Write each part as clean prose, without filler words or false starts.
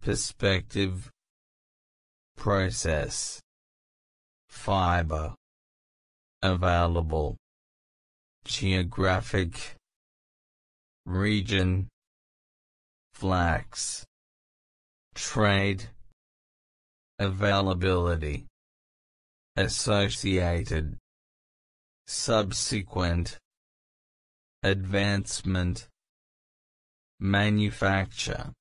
perspective, process, fiber, available, geographic, region, flax, trade, availability, associated, subsequent, advancement, manufacture.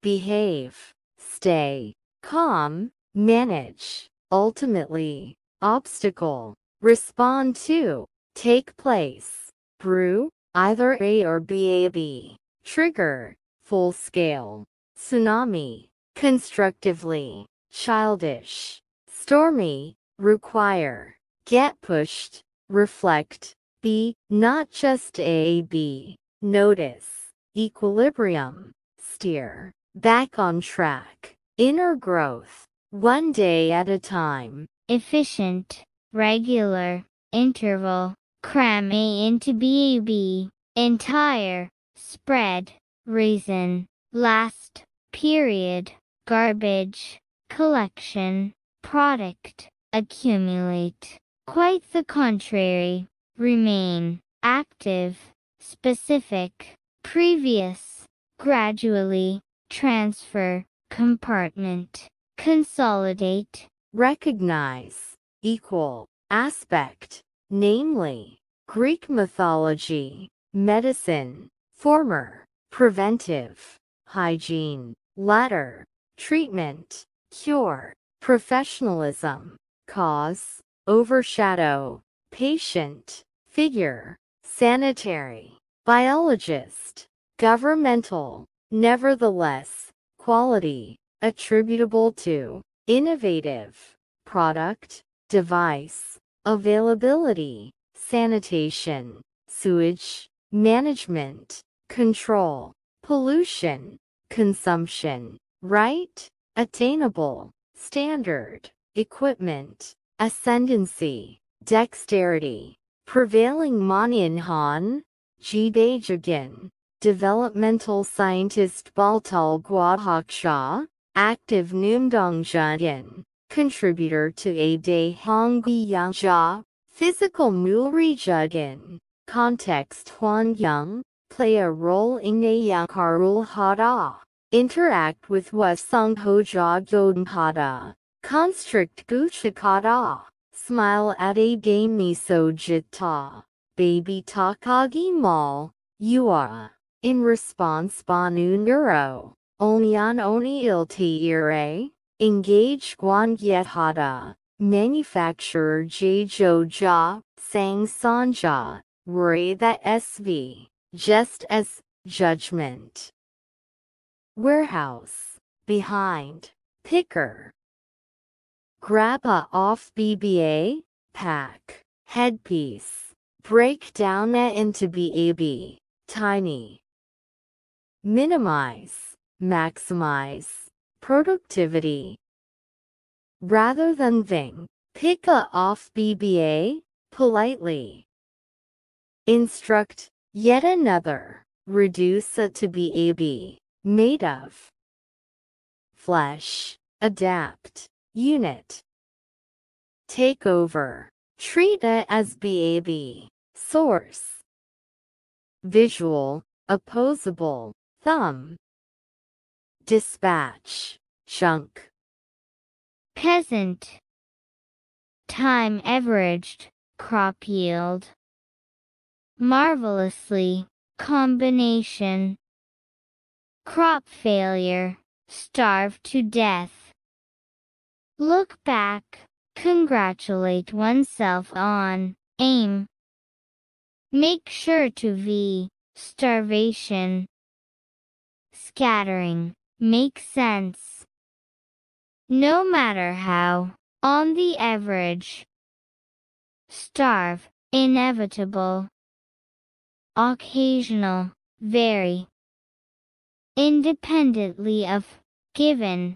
Behave, stay, calm, manage, ultimately, obstacle, respond to, take place, brew, either A or BAB, trigger, full scale, tsunami, constructively, childish, stormy, require, get pushed, reflect, B, not just A, B, notice, equilibrium, steer, back on track, inner growth, one day at a time, efficient, regular, interval, cram A into BAB, entire, spread, reason, last, period, garbage, collection, product, accumulate. Quite the contrary, remain, active, specific, previous, gradually, transfer, compartment, consolidate, recognize, equal, aspect, namely, Greek mythology, medicine, former, preventive, hygiene, latter, treatment, cure, professionalism, cause, overshadow, patient, figure, sanitary, biologist, governmental, nevertheless, quality, attributable to, innovative, product, device, availability, sanitation, sewage, management, control, pollution, consumption, right, attainable, standard, equipment, ascendancy, dexterity, prevailing Manyanhan, Jidajagan, developmental scientist Baltal Guadhaksha, active Numdongjagan, contributor to a day Hongyi Yangja, physical Mulri Jugan, context Huan Yang, play a role in a Yang Karul Hada, interact with Wasung Hoja Godhada, constrict Guchakada, smile at a game Miso Jita, baby Takagi Mal, Ua, in response Banu Neuro, Onyan Oni Iltiire, engage Guan Yethada, manufacturer Jejo Ja, Sang Sanja, worry that SV, just as, judgment. Warehouse, behind, picker. Grab a off BBA, pack, headpiece, break down a into BAB, tiny. Minimize, maximize, productivity. Rather than Ving, pick a off BBA, politely. Instruct, yet another, reduce a to BAB, made of. Flesh, adapt, unit. Take over, treat it as BAB, source. Visual, opposable, thumb. Dispatch, chunk. peasant, time averaged, crop yield, marvelously, combination, crop failure, starve to death. Look back, congratulate oneself on, aim. Make sure to V, starvation. Scattering, make sense. No matter how, on the average. Starve, inevitable. Occasional, very. Independently of, given.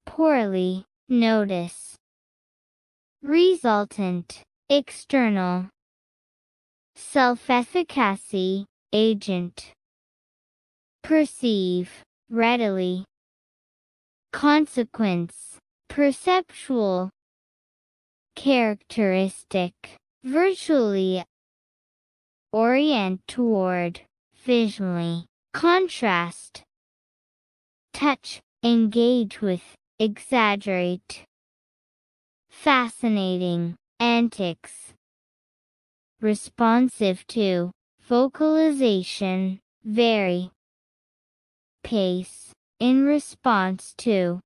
Poorly, notice. Resultant, external. Self-efficacy, agent. Perceive, readily. Consequence, perceptual. Characteristic, virtually. Orient toward, visually. Contrast. Touch, engage with, exaggerate. Fascinating, antics. Responsive to, vocalization, vary. Pace, in response to.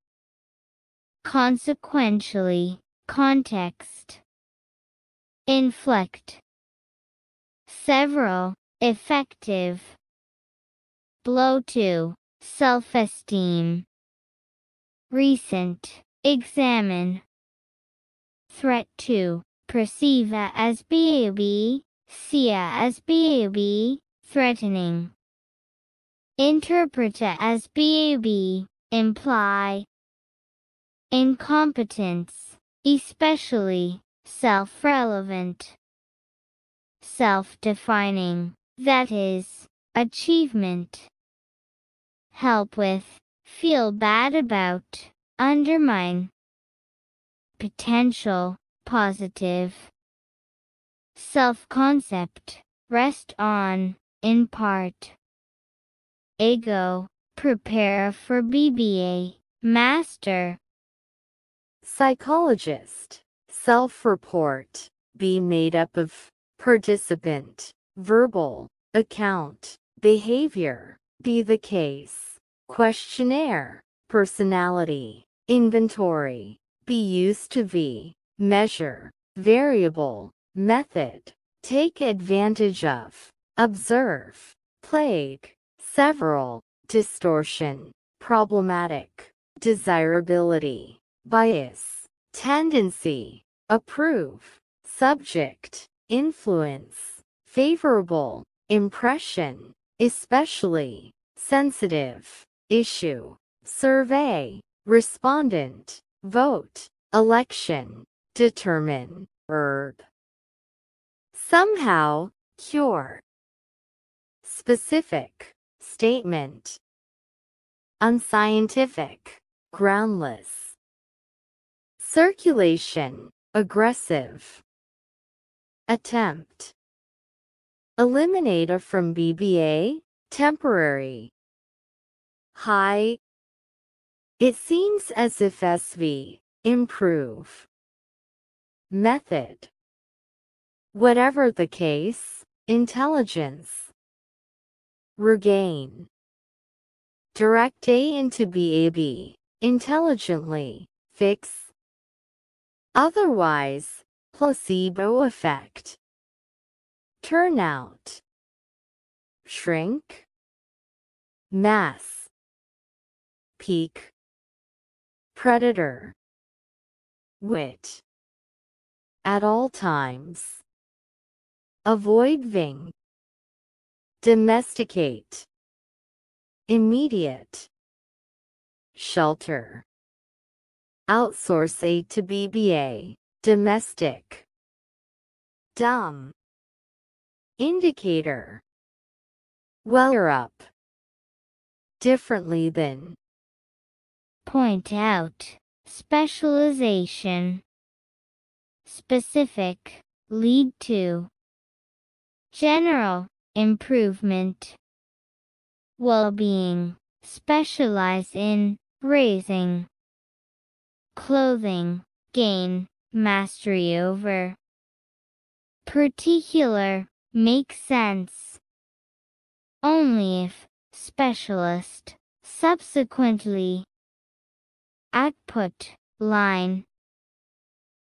Consequentially, context. Inflect. Several, effective. Blow to, self-esteem. Recent, examine. Threat to, perceive as bab, see as bab, threatening. Interpret as bab, imply. Incompetence, especially, self-relevant. Self-defining, that is, achievement. Help with, feel bad about, undermine. Potential, positive. Self-concept, rest on, in part. Ego, prepare for BBA, master. Psychologist. Self-report. Be made up of. Participant. Verbal. Account. Behavior. Be the case. Questionnaire. Personality. Inventory. Be used to be. Measure. Variable. Method. Take advantage of. Observe. Plague. Several. Distortion. Problematic. Desirability. Bias. Tendency. Approve. Subject. Influence. Favorable. Impression. Especially. Sensitive. Issue. Survey. Respondent. Vote. Election. Determine. Herb. Somehow. Cure. Specific. Statement. Unscientific. Groundless. Circulation. Aggressive. Attempt. Eliminate a from BBA. Temporary. High. It seems as if SV. Improve. Method. Whatever the case, intelligence. Regain. Direct A into BAB. Intelligently. Fix. Otherwise, placebo effect. Turnout. Shrink. Mass. Peak. Predator. Wit. At all times. Avoid Ving. Domesticate. Immediate. Shelter. Outsource A to BBA. Domestic. Dumb. Indicator. Weller up. Differently than. Point out, specialization. Specific, lead to. General, improvement. Well-being, specialize in, raising. Clothing, gain, mastery over. Particular, make sense. Only if, specialist, subsequently. Output, line.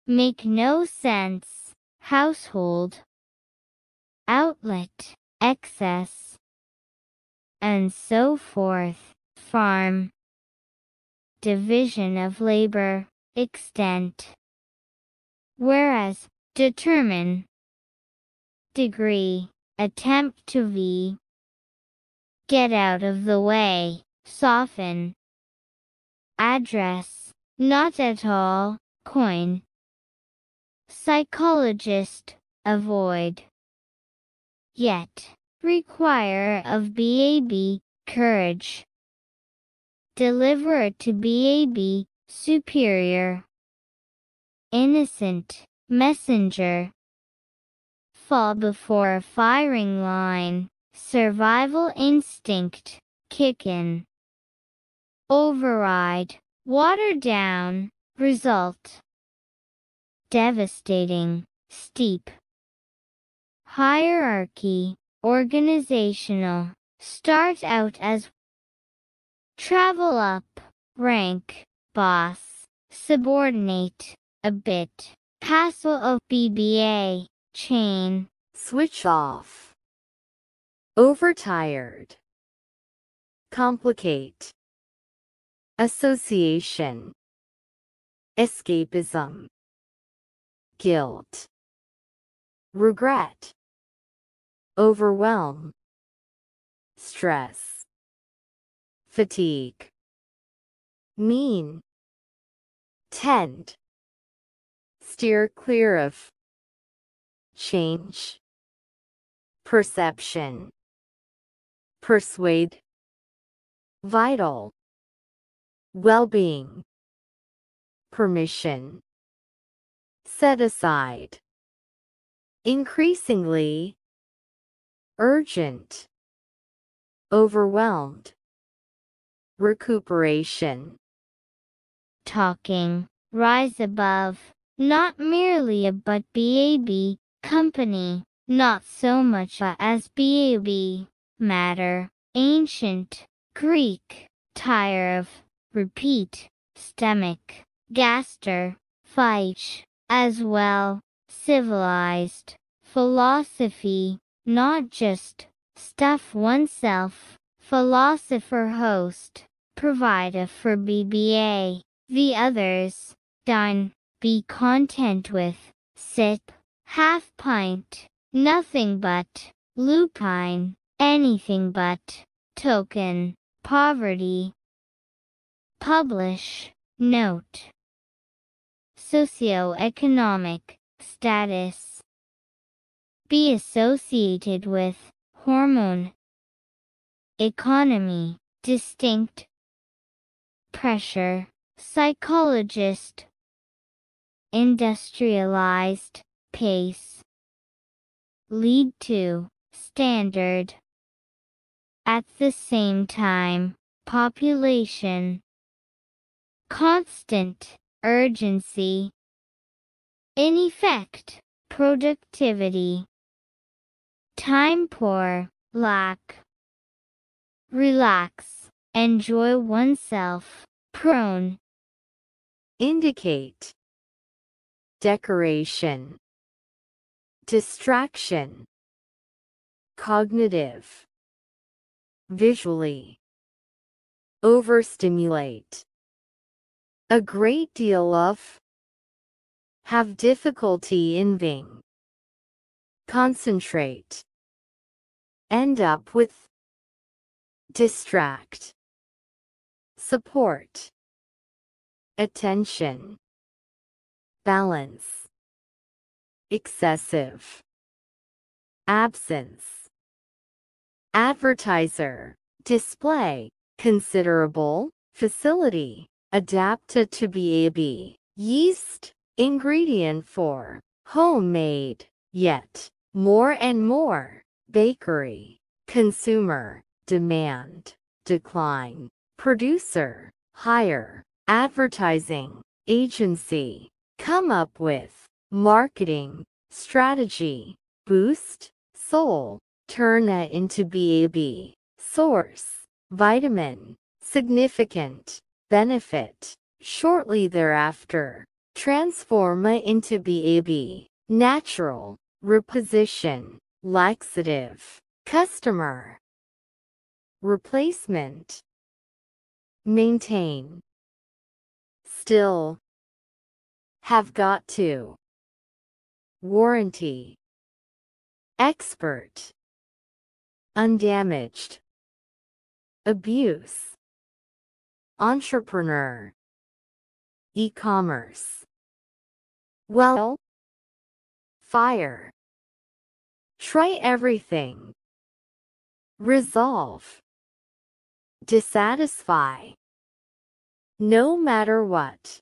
Make no sense, household. Outlet, excess. And so forth, farm. Division of labor, extent. Whereas, determine. Degree, attempt to be. Get out of the way, soften. Address, not at all, coin. Psychologist, avoid. Yet, require of BAB, courage. deliverer to BAB, superior. Innocent, messenger. Fall before a firing line, survival instinct, kick in. Override, water down, result. Devastating, steep. Hierarchy, organizational, start out as. Travel up, rank, boss, subordinate, a bit. Hassle of BBA, chain. Switch off. Overtired. Complicate. Association. Escapism. Guilt. Regret. Overwhelm. Stress. Fatigue. Mean. Tend. Steer clear of. Change. Perception. Persuade. Vital. Well-being. Permission. Set aside. Increasingly. Urgent. Overwhelmed. Recuperation. Talking, rise above, not merely a but BAB, company, not so much a as BAB, matter, ancient, Greek, tire of, repeat, stomach, gaster, phyche, as well, civilized, philosophy, not just, stuff oneself, philosopher host, provider for BBA, the others, dine, be content with, sip, half pint, nothing but, lupine, anything but, token, poverty. Publish, note. Socioeconomic, status. Be associated with, hormone. Economy, distinct. Pressure, psychologist. Industrialized, pace. Lead to, standard. At the same time, population. Constant, urgency. In effect, productivity. Time poor, lack. Relax, enjoy oneself, prone. Indicate. Decoration. Distraction. Cognitive. Visually. Overstimulate. A great deal of. Have difficulty in being. Concentrate. End up with. Distract. Support. Attention. Balance. Excessive. Absence. Advertiser. Display. Considerable. Facility. Adapted to BAB. Yeast. Ingredient for. Homemade. Yet. More and more. Bakery. Consumer. Demand. Decline. Producer. Hire. Advertising. Agency. Come up with. Marketing. Strategy. Boost. Soul. Turn it into BAB. Source. Vitamin. Significant. Benefit. Shortly thereafter. Transform it into BAB. Natural. Reposition. Laxative. Customer. Replacement. Maintain. Still. Have got to. Warranty. Expert. Undamaged. Abuse. Entrepreneur. E-commerce. Well. Fire. Try everything. Resolve. Dissatisfy. no matter what.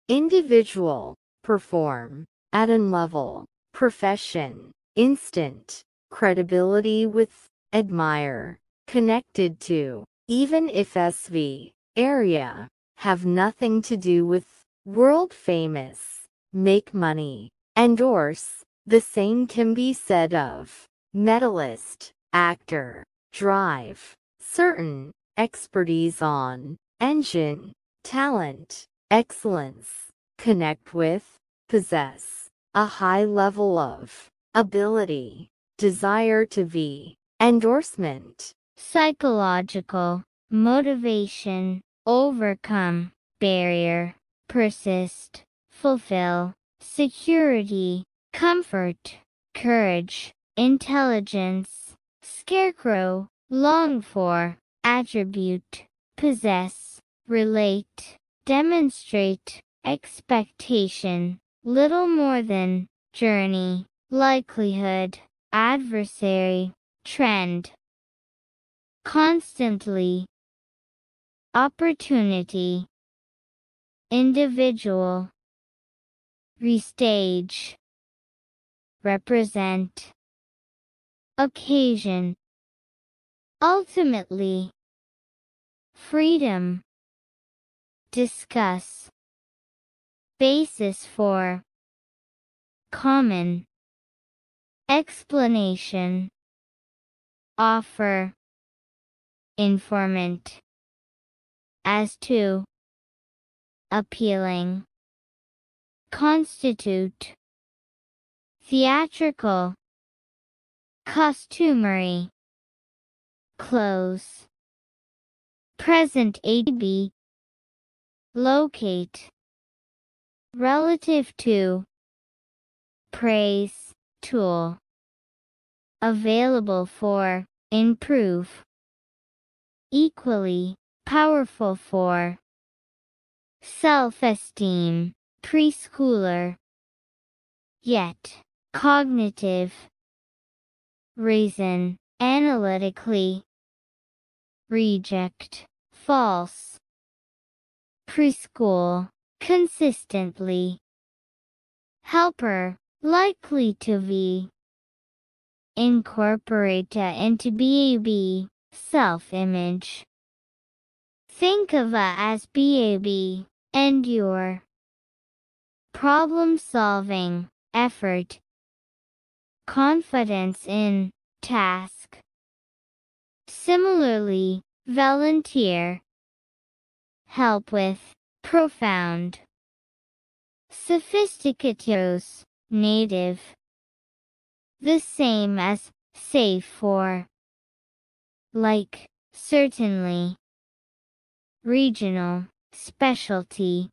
Individual, perform, at an level, profession, instant, credibility with, admire, connected to, even if SV, area, have nothing to do with, world famous, make money, endorse, the same can be said of, medalist, actor, drive, certain, expertise on, engine, talent, excellence, connect with, possess, a high level of, ability, desire to be, endorsement. Psychological, motivation, overcome, barrier, persist, fulfill, security, comfort, courage, intelligence, scarecrow, long for, attribute, possess, relate, demonstrate, expectation, little more than, journey, likelihood, adversary, trend, constantly, opportunity, individual, restage, represent, occasion, ultimately, freedom, discuss, basis for, common, explanation, offer, informant, as to, appealing, constitute, theatrical, customary, close, present AB, locate, relative to, praise, tool, available for, improve, equally, powerful for, self-esteem, preschooler, yet, cognitive, reason, analytically, reject, false, preschool, consistently, helper, likely to be, incorporate into BAB, self-image. Think of a as BAB, endure, problem-solving, effort, confidence in, task. Similarly, volunteer, help with, profound, sophisticatos, native, the same as, safe for, like, certainly, regional, specialty,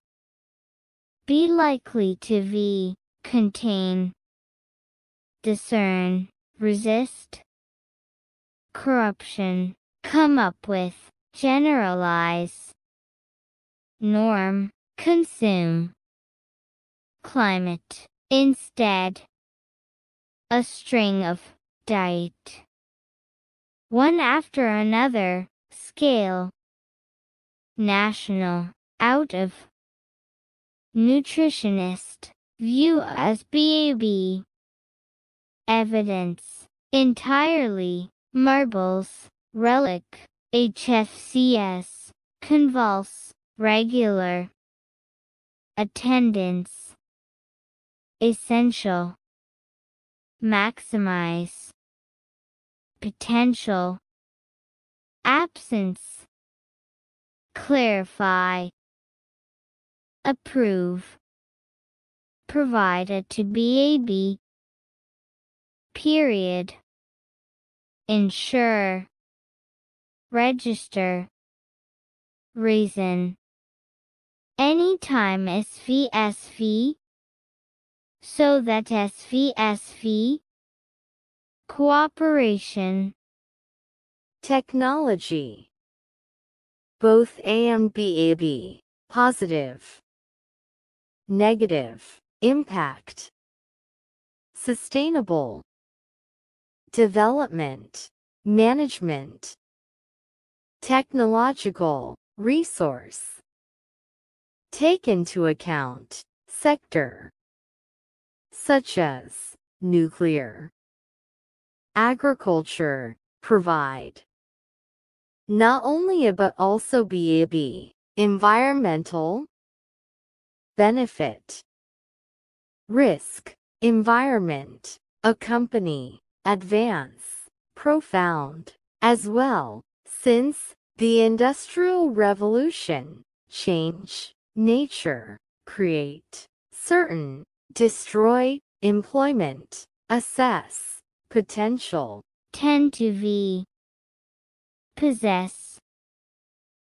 be likely to be, contain, discern, resist, corruption, come up with, generalize, norm, consume, climate, instead, a string of, diet, one after another, scale, national, out of, nutritionist, view as BAB, evidence, entirely, marbles, relic, HFCS, convulse, regular, attendance, essential, maximize, potential, absence, clarify, approve, provided to BAB, period, ensure, register, reason, anytime SVSV, so that SVSV, cooperation, technology, both A and BAB, positive, negative, impact, sustainable, development, management, technological, resource. Take into account, sector, such as nuclear, agriculture, provide. Not only but also BAB, environmental, benefit, risk, environment, accompany, advance, profound, as well, since the Industrial Revolution, change, nature, create, certain, destroy, employment, assess, potential, tend to be, possess,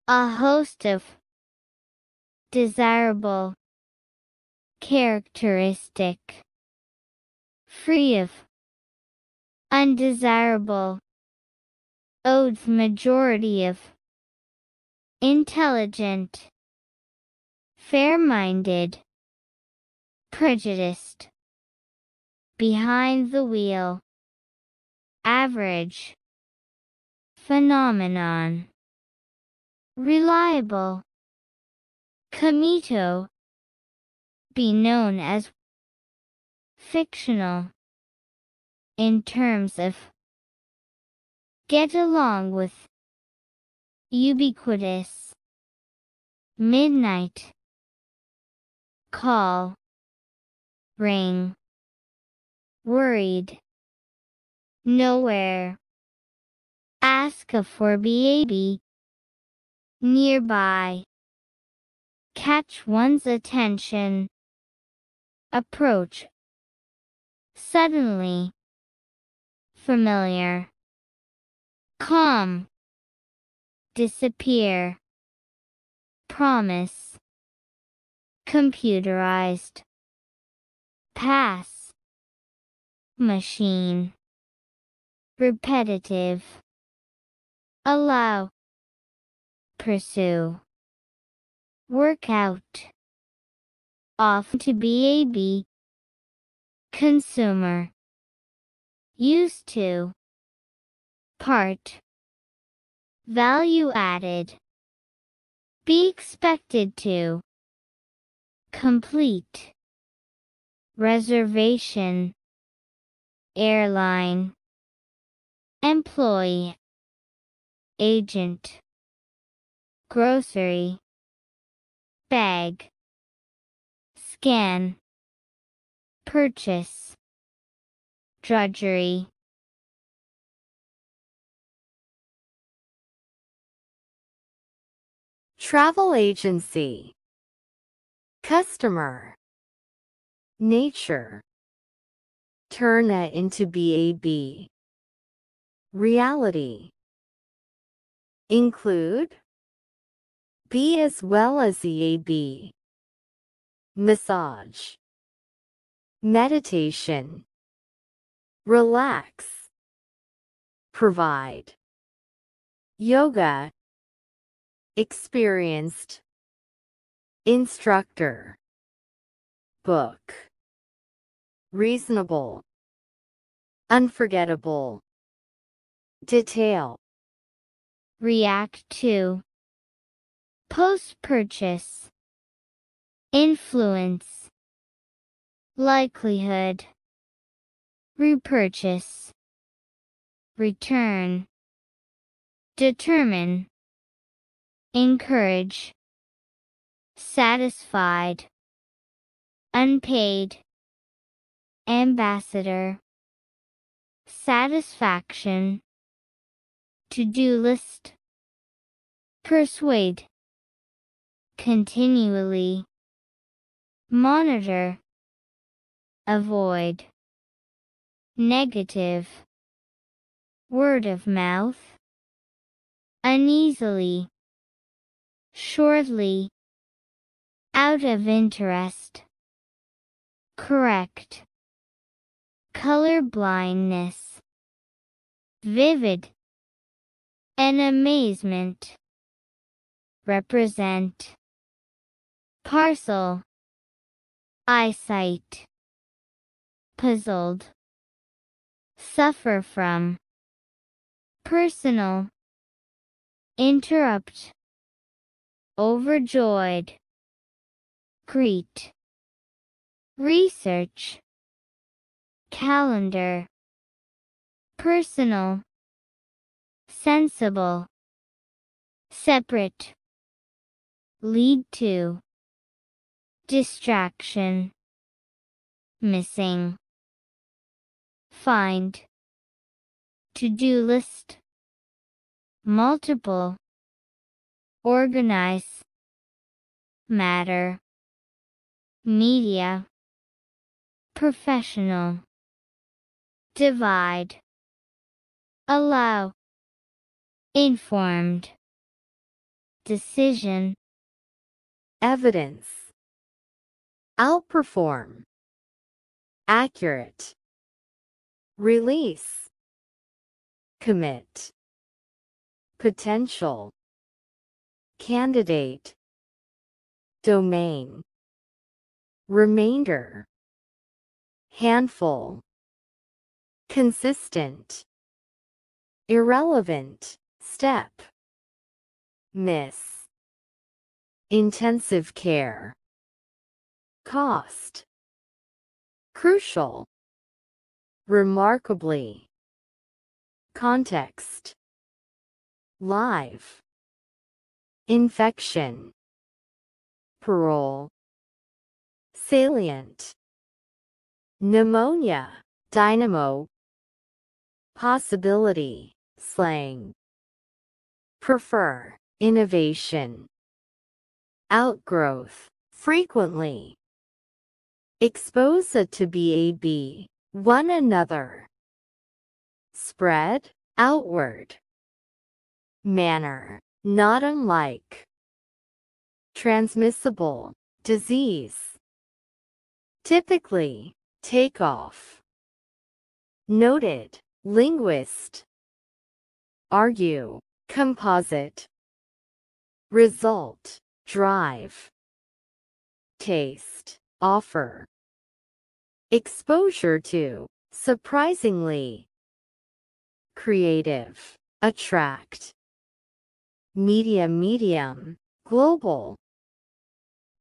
a host of, desirable, characteristic, free of, undesirable, owed majority of, intelligent, fair-minded, prejudiced, behind the wheel, average, phenomenon, reliable, comito, be known as, fictional, in terms of, get along with, ubiquitous, midnight, call, ring, worried, nowhere, ask for BAB, nearby, catch one's attention, approach, suddenly, familiar, calm, disappear, promise, computerized, pass, machine, repetitive, allow, pursue, work out, off to BAB, consumer, used to, part, value added, be expected to, complete, reservation, airline, employee, agent, grocery, bag, scan, purchase, drudgery. Travel agency, customer, nature, turn it into BAB, reality, include, B as well as EAB, massage, meditation, relax, provide, yoga, experienced, instructor, book, reasonable, unforgettable, detail, react to, post-purchase, influence, likelihood, repurchase, return, determine, encourage, satisfied, unpaid, ambassador, satisfaction, to-do list, persuade, continually, monitor, avoid, negative, word of mouth, uneasily, shortly, out of interest, correct, color blindness, vivid, an amazement, represent, parcel, eyesight, puzzled, suffer from, personal, interrupt, overjoyed, greet, research, calendar, personal, sensible, separate, lead to, distraction, missing, find, to-do list, multiple, organize, matter, media, professional, divide, allow, informed, decision, evidence, outperform, accurate, release, commit, potential, candidate, domain, remainder, handful, consistent, irrelevant, step, miss, intensive care, cost, crucial, remarkably, context, live, infection, parole, salient, pneumonia, dynamo, possibility, slang, prefer, innovation, outgrowth, frequently, expose to BAB, one another, spread, outward, manner, not unlike, transmissible, disease, typically, take off, noted, linguist, argue, composite, result, drive, taste, offer, exposure to, surprisingly, creative, attract, medium, global,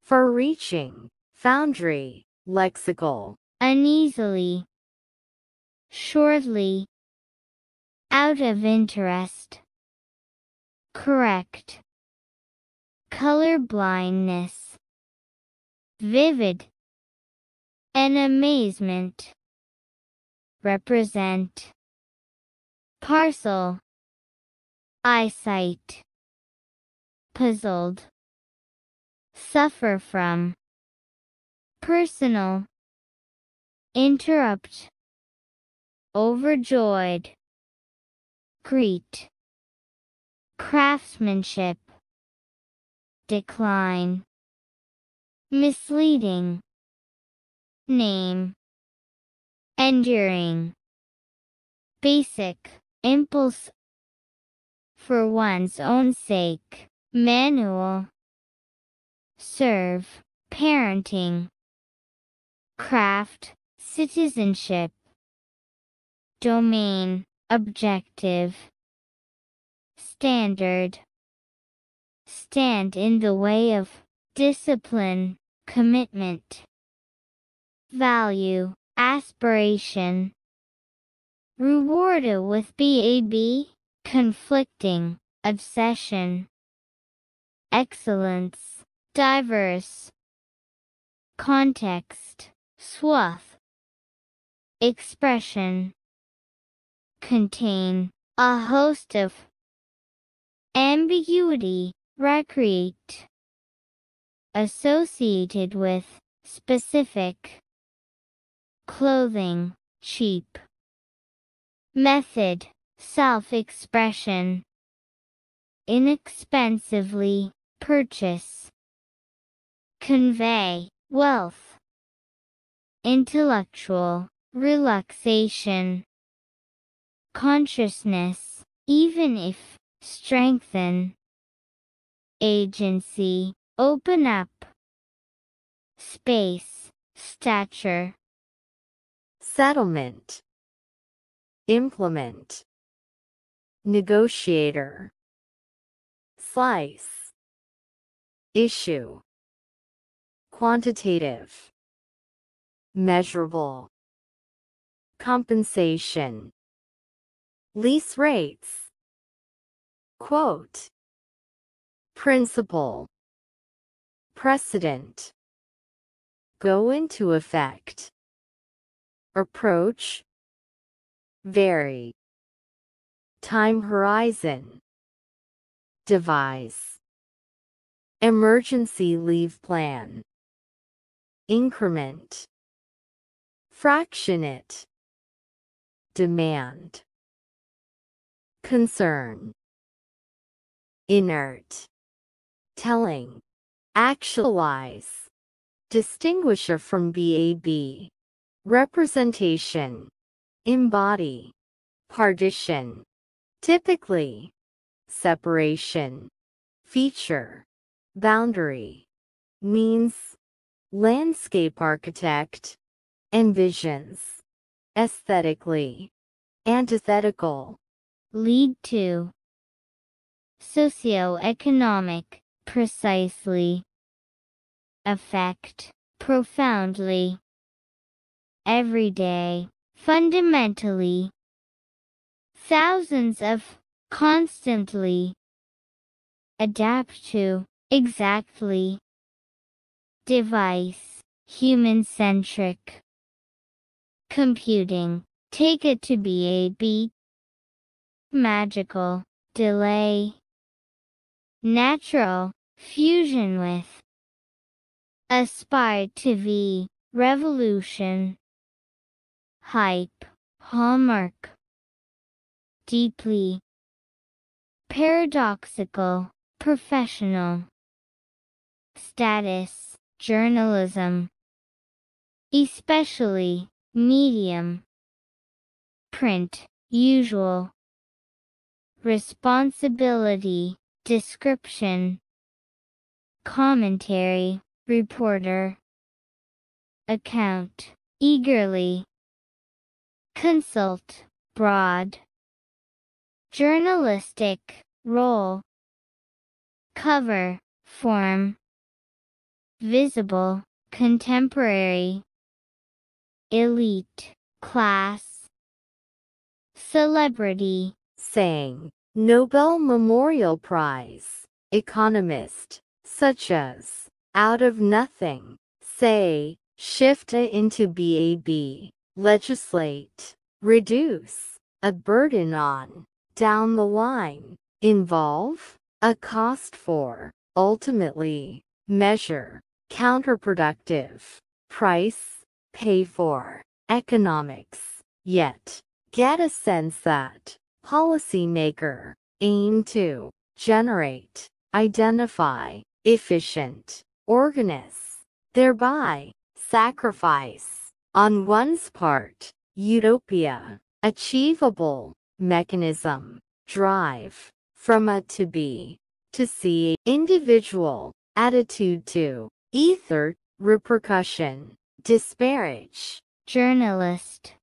far-reaching, foundry, lexical, uneasily, shortly, out of interest, correct, color blindness, vivid, an amazement, represent, parcel, eyesight, puzzled, suffer from, personal, interrupt, overjoyed, greet, craftsmanship, decline, misleading, name, enduring, basic, impulse, for one's own sake, manual, serve, parenting, craft, citizenship, domain, objective, standard, stand in the way of, discipline, commitment, value, aspiration, rewarded with BAB, conflicting, obsession, excellence, diverse, context, swath, expression, contain, a host of, ambiguity, recreate, associated with, specific, clothing, cheap, method, self-expression, inexpensively, purchase, convey, wealth, intellectual, relaxation, consciousness, even if, strengthen, agency, open up, space, stature, settlement, implement, negotiator, slice, issue, quantitative, measurable, compensation, lease rates, quote, principle, precedent, go into effect, approach, vary, time horizon, devise, emergency leave plan, increment, fractionate, demand, concern, inert, telling, actualize, distinguisher from BAB, representation, embody, partition, typically, separation, feature, boundary, means, landscape architect, envisions, aesthetically, antithetical, lead to, socioeconomic, precisely, affect, profoundly, everyday, fundamentally, thousands of, constantly, adapt to, exactly, device, human-centric, computing, take it to BAB, magical, delay, natural, fusion with, aspire to be, revolution, hype, hallmark, deeply, paradoxical, professional, status, journalism, especially, medium, print, usual, responsibility, description, commentary, reporter, account, eagerly, consult, broad, journalistic, role, cover, form, visible, contemporary, elite, class, celebrity, saying, Nobel Memorial Prize, economist, such as, out of nothing, say, shift a into BAB, legislate, reduce, a burden on, down the line, involve, a cost for, ultimately, measure, counterproductive, price, pay for, economics, yet, get a sense that, policymaker, aim to, generate, identify, efficient, organize, thereby, sacrifice, on one's part, utopia, achievable, mechanism, drive, from a to be, to see, individual, attitude to, ether, repercussion, disparage, journalist,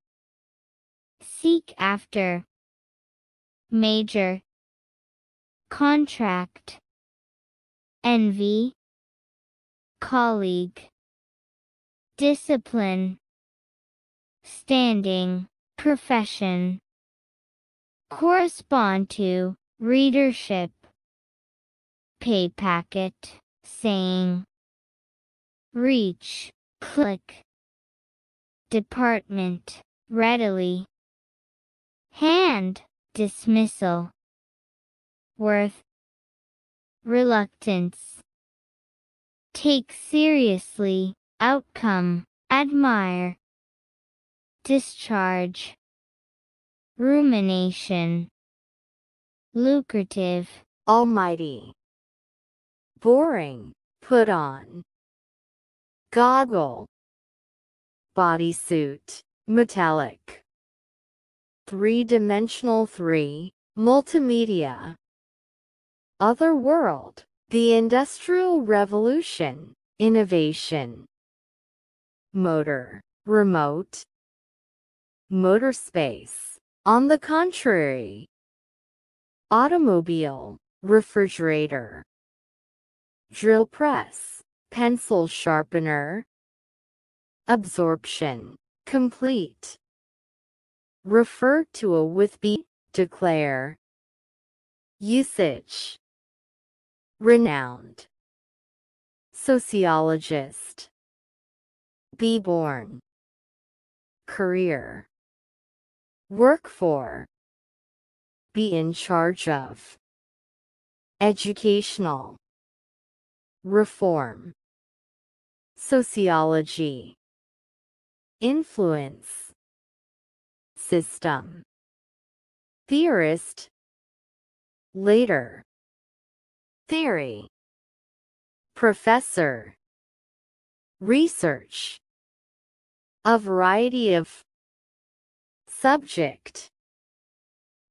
seek after, major, contract, envy, colleague, discipline, standing, profession, correspond to, readership, pay packet, saying, reach, click, department, readily, hand, dismissal, worth, reluctance, take seriously, outcome, admire, discharge, rumination, lucrative, almighty, boring, put on, goggle, bodysuit, metallic, three-dimensional 3, multimedia, other world, the Industrial Revolution, innovation, motor, remote, motor space, on the contrary, automobile, refrigerator, drill press, pencil sharpener. Absorption, complete. Refer to a with be, declare. Usage, renowned. Sociologist, be born. Career, work for. Be in charge of. Educational, reform. Sociology, influence. System, theorist. Later, theory. Professor, research. A variety of. Subject,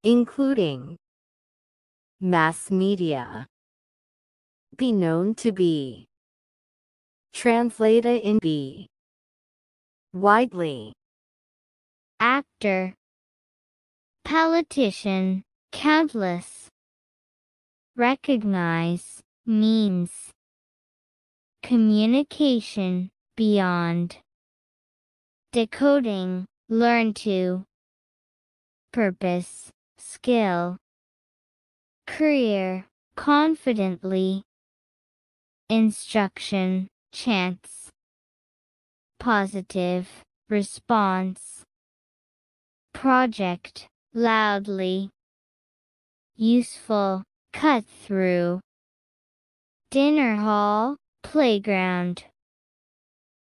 including. Mass media, be known to be. Translated in be. Widely, actor, politician, countless. Recognize, means. Communication, beyond. Decoding, learn to. Purpose, skill. Career, confidently. Instruction, chance. Positive, response. Project, loudly. Useful, cut through. Dinner hall, playground.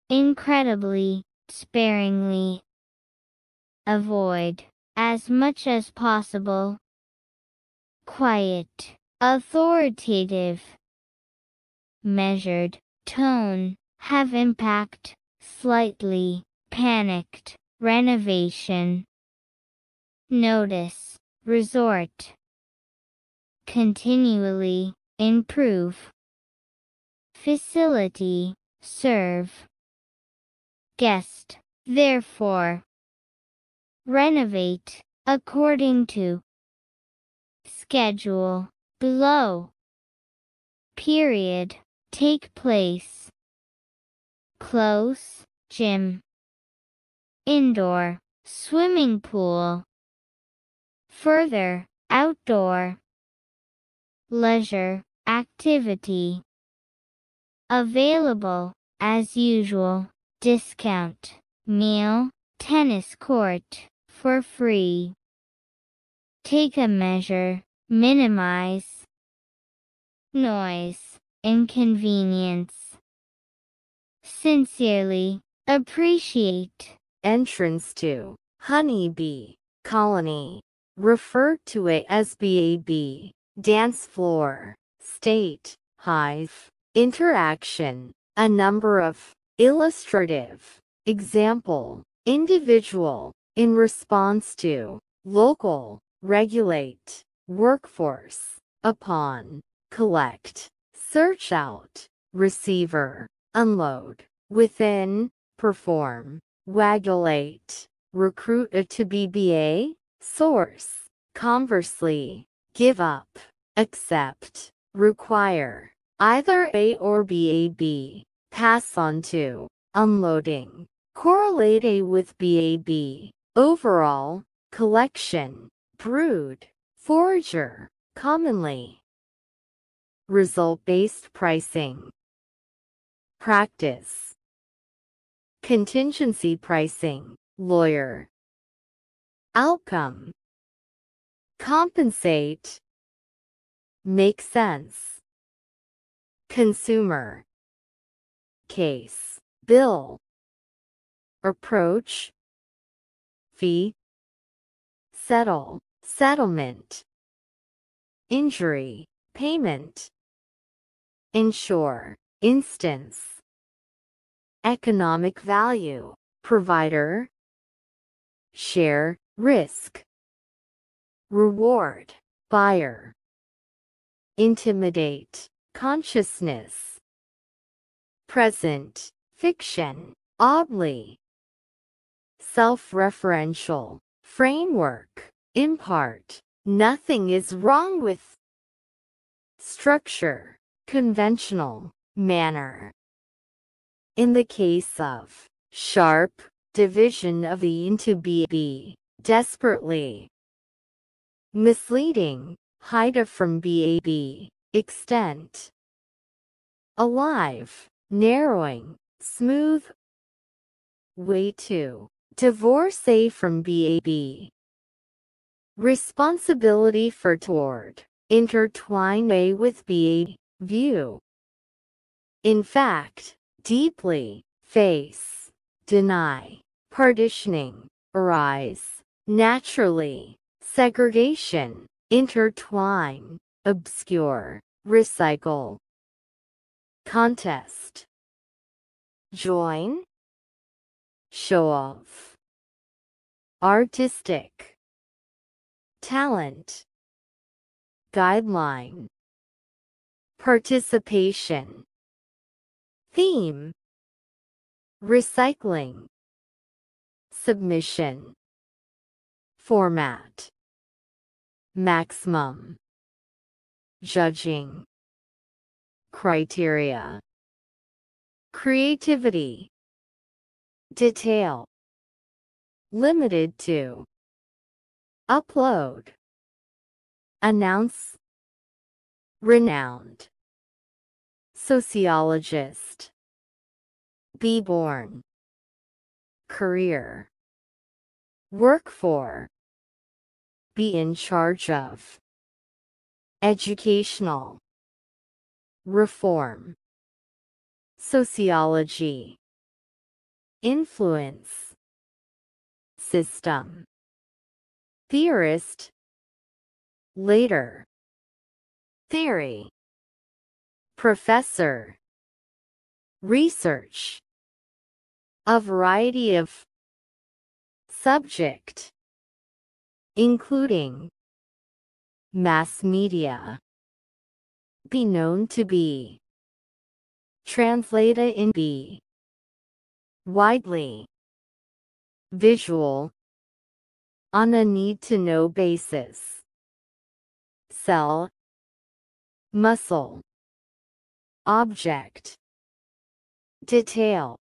Incredibly, sparingly. Avoid, as much as possible. Quiet, authoritative. Measured, tone, have impact, slightly, panicked, renovation. Notice, resort. Continually, improve. Facility, serve. Guest, therefore. Renovate, according to. Schedule, below. Period, take place. Close, gym. Indoor, swimming pool. Further, outdoor. Leisure, activity. Available, as usual, discount. Meal, tennis court, for free. Take a measure, minimize. Noise, inconvenience. Sincerely, appreciate. Entrance to, honeybee, colony. Refer to it as BAB, dance floor, state, hive. Interaction, a number of. Illustrative, example, individual, in response to. Local, regulate. Workforce, upon. Collect, search out. Receiver, unload. Within, perform. Wagulate, recruit a to BBA. Source, conversely. Give up, accept. Require, either A or BAB. Pass on to, unloading. Correlate A with BAB. Overall, collection. Brood, forager, commonly. Result-based pricing. Practice. Contingency pricing, lawyer. Outcome. Compensate. Make sense. Consumer. Case, bill. Approach. Fee. Settle, settlement. Injury, payment. Insure, instance. Economic value, provider. Share, risk. Reward, buyer. Intimidate, consciousness. Present, fiction, oddly. Self-referential, framework, impart. Nothing is wrong with. Structure, conventional manner. In the case of sharp division of the into B, desperately misleading, height from BAB, extent, alive, narrowing, smooth, way to, divorce A from BAB, responsibility for toward, intertwine A with BA, view, in fact, deeply, face, deny, partitioning, arise, naturally, segregation, intertwine, obscure, recycle, contest, join, show off, artistic, talent, guideline, participation, theme, recycling, submission, format, maximum, judging, criteria, creativity, detail, limited to, upload, announce, renowned, sociologist, be born, career, work for, be in charge of, educational, reform, sociology, influence, system, theorist, later, theory, professor, research, a variety of, subject, including, mass media, be known to be, translated in be, widely, visual, on a need-to-know basis, cell, muscle, object, detail,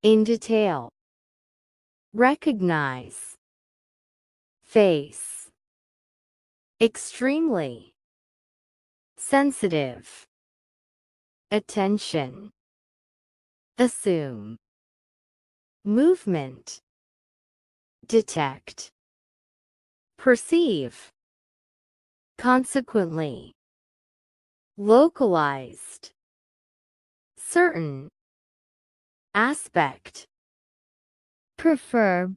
in detail, recognize, face, extremely, sensitive, attention, assume, movement, detect, perceive, consequently, localized, certain, aspect, prefer,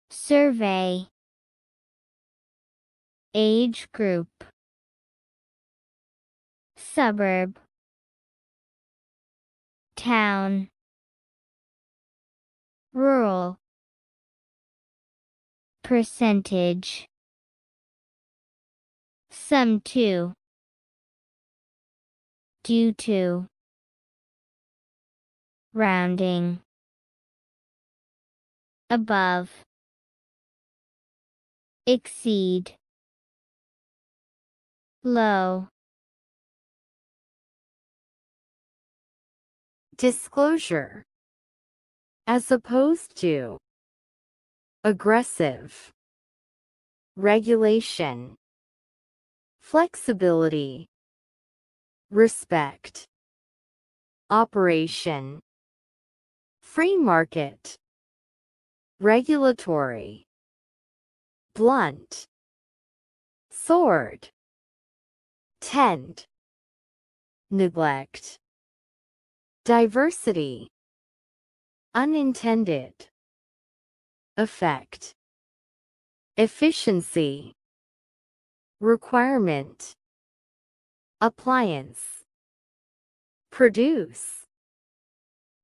survey, age group, suburb, town, rural, percentage, sum to, due to, rounding, above, exceed, low, disclosure, as opposed to, aggressive, regulation, flexibility, respect, operation, free market, regulatory, blunt, sword, tend, neglect, diversity, unintended, effect, efficiency, requirement, appliance, produce,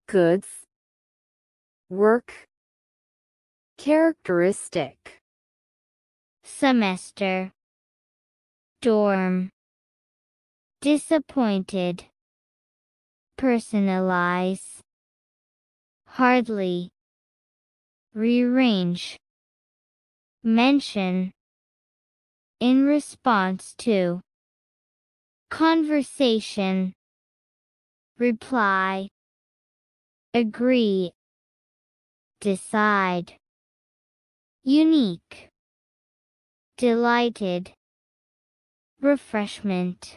goods, work, characteristic, semester, dorm, disappointed, personalize, hardly, rearrange, mention, in response to, conversation, reply, agree, decide, unique, delighted, refreshment,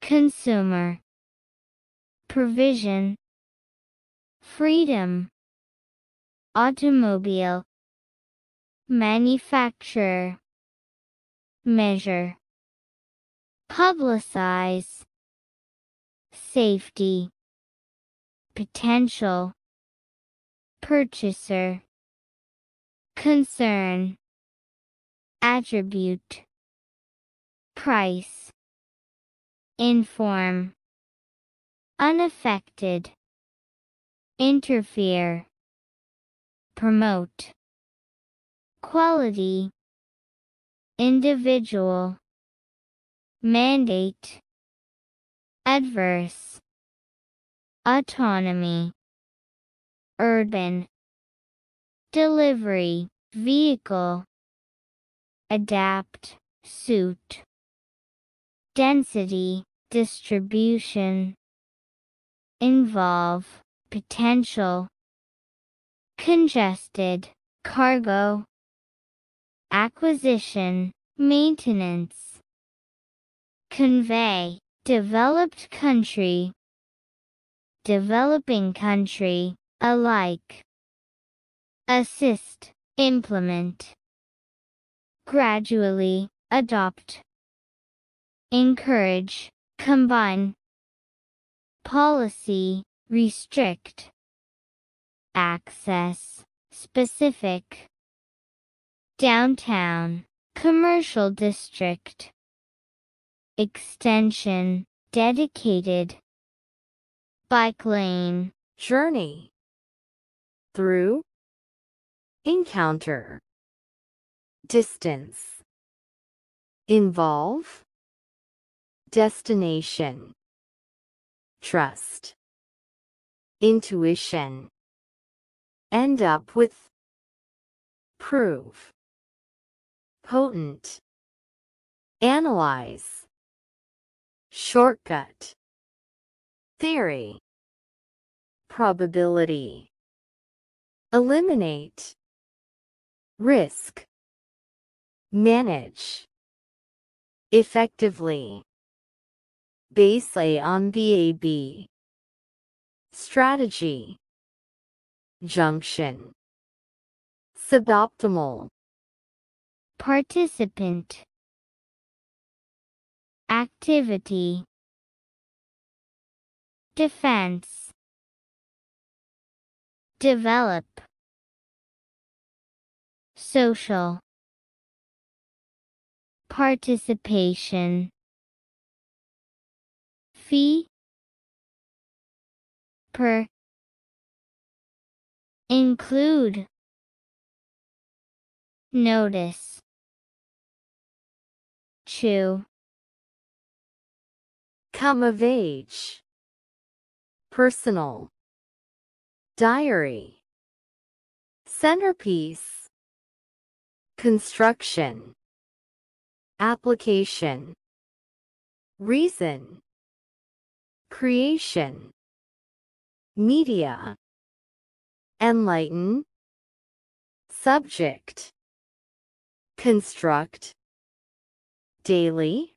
consumer, provision, freedom, automobile, manufacturer, measure, publicize, safety, potential, purchaser, concern, attribute, price, inform, unaffected, interfere, promote, quality, individual, mandate, adverse, autonomy, urban, delivery, vehicle, adapt, suit, density, distribution, involve, potential, congested, cargo, acquisition, maintenance, convey, developed country, developing country, alike, assist, implement, gradually, adopt, encourage, combine, policy, restrict, access, specific, downtown, commercial district, extension, dedicated, bike lane, journey, through, encounter, distance, involve, destination, trust, intuition, end up with, prove, potent, analyze, shortcut, theory, probability, eliminate, risk, manage, effectively, base A on BAB, strategy, junction, suboptimal, participant, activity, defense, develop, social, participation, fee, per, include, notice, chew, come of age, personal, diary, centerpiece, construction, application, reason, creation, media, enlighten, subject, construct, daily,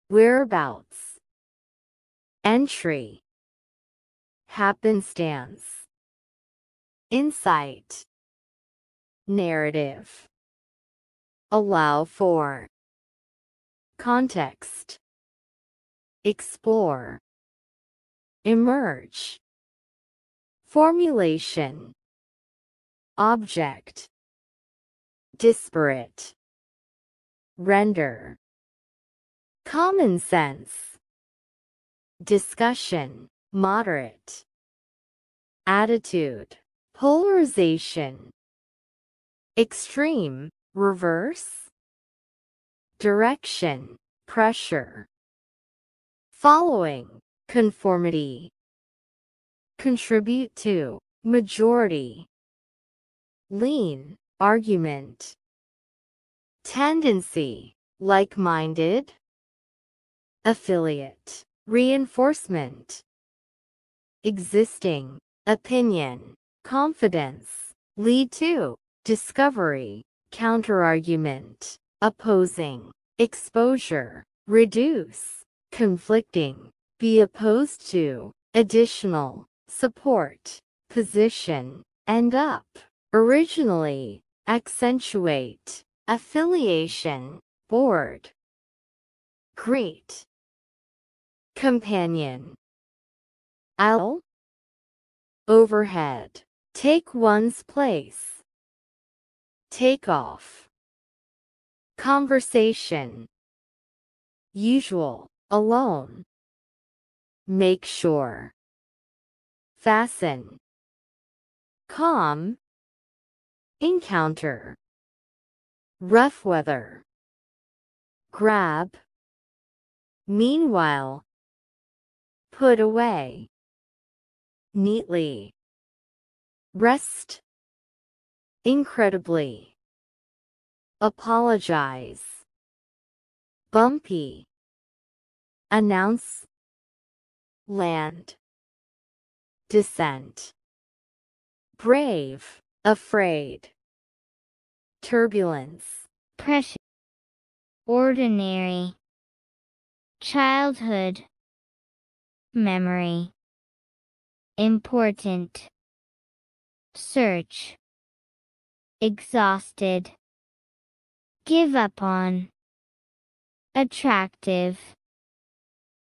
whereabouts, entry, happenstance, insight, narrative, allow for, context, explore, emerge, formulation, object, disparate, render, common sense, discussion, moderate, attitude, polarization, extreme, reverse, direction, pressure, following, conformity, contribute to, majority, lean, argument, tendency, like-minded, affiliate, reinforcement, existing, opinion, confidence, lead to, discovery, counterargument, opposing, exposure, reduce, conflicting, be opposed to, additional, support, position, end up, originally, accentuate, affiliation, board, great, companion, aisle, overhead, take one's place, take off, conversation, usual, alone, make sure, fasten, calm, encounter, rough weather, grab, meanwhile, put away, neatly, rest, incredibly, apologize, bumpy, announce, land, descent, brave, afraid, turbulence, precious, ordinary, childhood, memory, important, search, exhausted, give up on, attractive,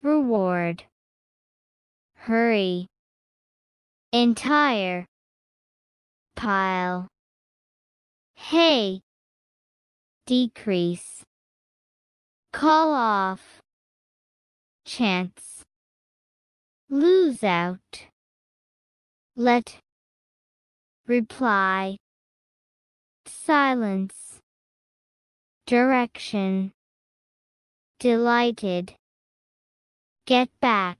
reward, hurry, entire, pile, hay, decrease, call off, chance, lose out, let, reply, silence, direction, delighted, get back,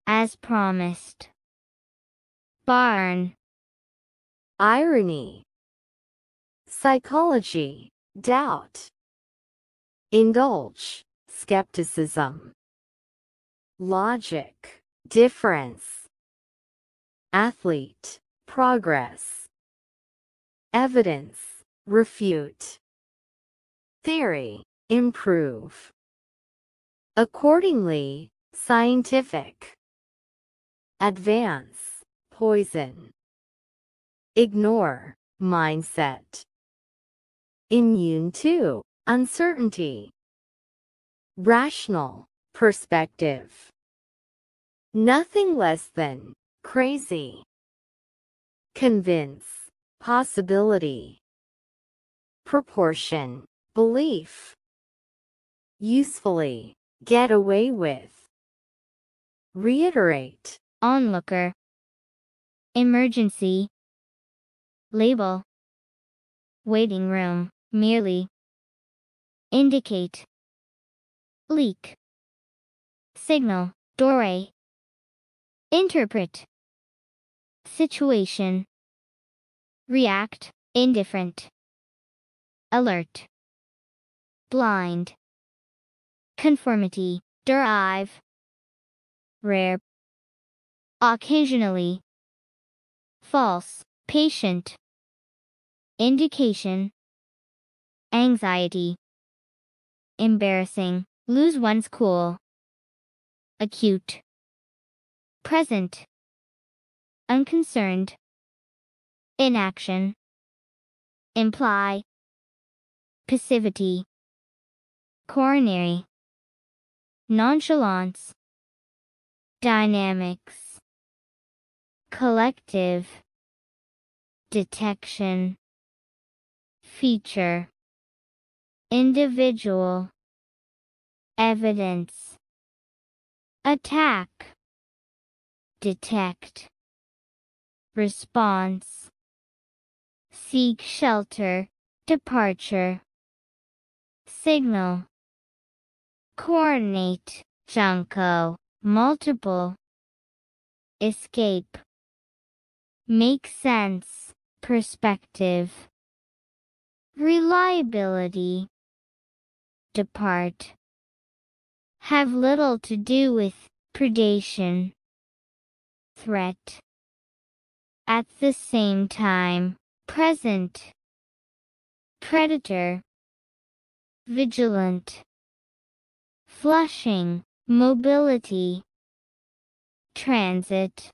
as promised, barn, irony, psychology, doubt, indulge, skepticism, logic, difference, athlete, progress, evidence, refute, theory, improve, accordingly, scientific, advance, poison, ignore, mindset, immune to, uncertainty, rational, perspective, nothing less than, crazy, convince, possibility, proportion, belief, usefully, get away with, reiterate, onlooker, emergency, label, waiting room, merely, indicate, leak, signal, doorway, interpret, situation, react, indifferent, alert, blind, conformity, derive, rare, occasionally, false, patient, indication, anxiety, embarrassing, lose one's cool, acute, present, unconcerned, inaction, imply, passivity, coronary, nonchalance, dynamics, collective, detection, feature, individual, evidence, attack, detect, response, seek shelter, departure, signal, coordinate, junco, multiple, escape, make sense, perspective, reliability, depart, have little to do with predation, threat. At the same time, present, predator, vigilant, flushing, mobility, transit,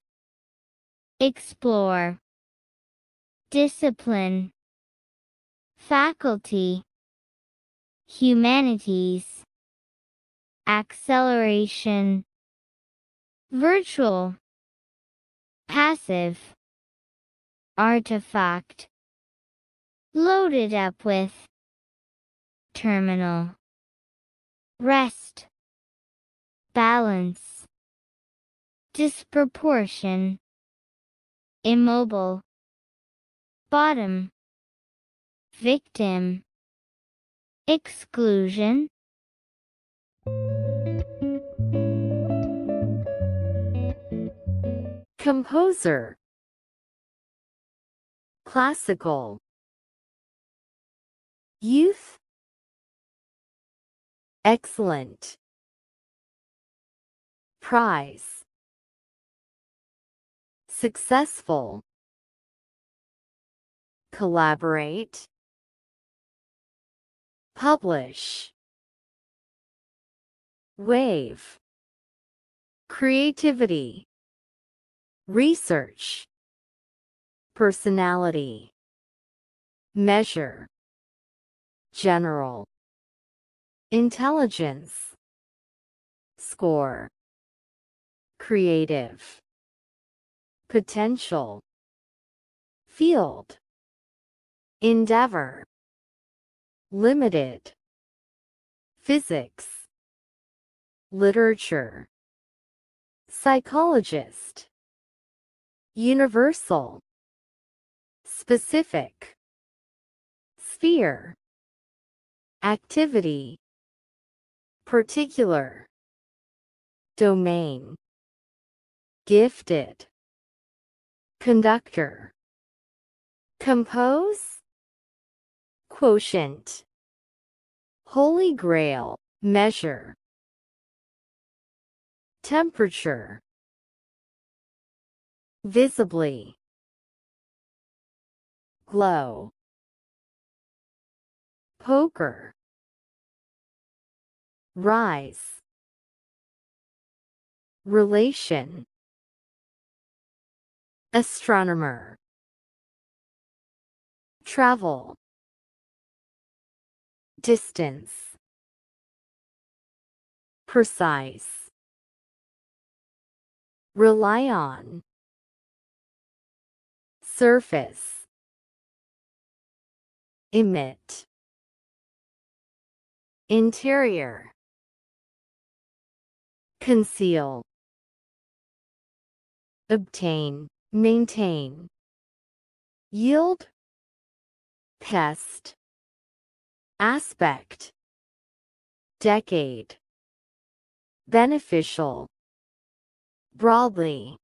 explore, discipline, faculty, humanities, acceleration, virtual, passive, artifact, loaded up with, terminal, rest, balance, disproportion, immobile, bottom, victim, exclusion. Composer. Classical. Youth. Excellent. Prize. Successful. Collaborate. Publish. Wave. Creativity. Research. Personality. Measure. General. Intelligence. Score. Creative. Potential. Field. Endeavor. Limited. Physics. Literature. Psychologist. Universal. Specific. Sphere. Activity. Particular. Domain. Gifted. Conductor. Compose. Quotient. Holy Grail. Measure. Temperature. Visibly. Glow. Poker. Rise. Relation. Astronomer. Travel. Distance. Precise. Rely on. Surface. Emit. Interior. Conceal. Obtain. Maintain. Yield. Pest. Aspect. Decade. Beneficial. Broadly.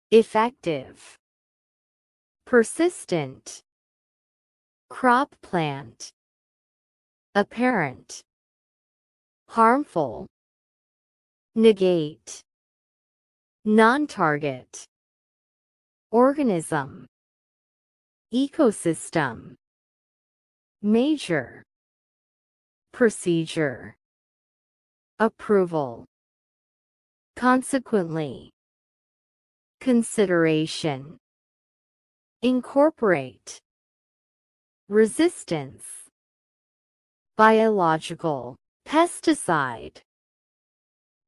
Effective. Persistent. Crop plant. Apparent. Harmful. Negate. Non-target. Organism. Ecosystem. Major. Procedure. Approval. Consequently. Consideration. Incorporate. Resistance. Biological. Pesticide.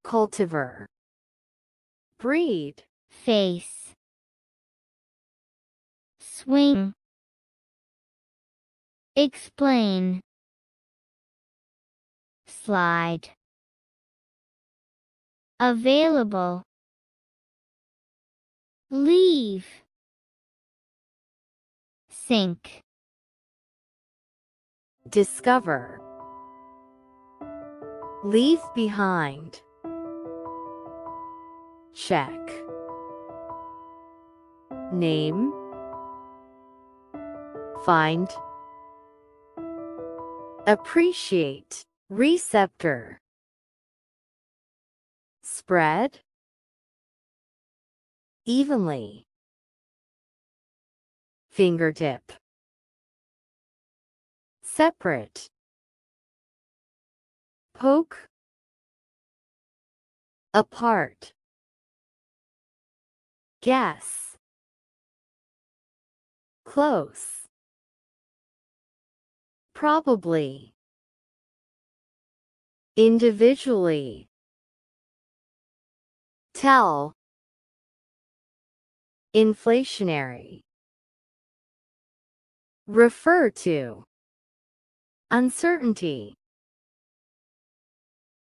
Cultivar. Breed. Face. Swing. Explain. Slide. Available. Leave. Sink. Discover. Leave behind. Check. Name. Find. Appreciate. Receptor. Spread evenly. Fingertip. Separate. Poke. Apart. Guess. Close. Probably. Individually. Tell. Inflationary. Refer to. Uncertainty.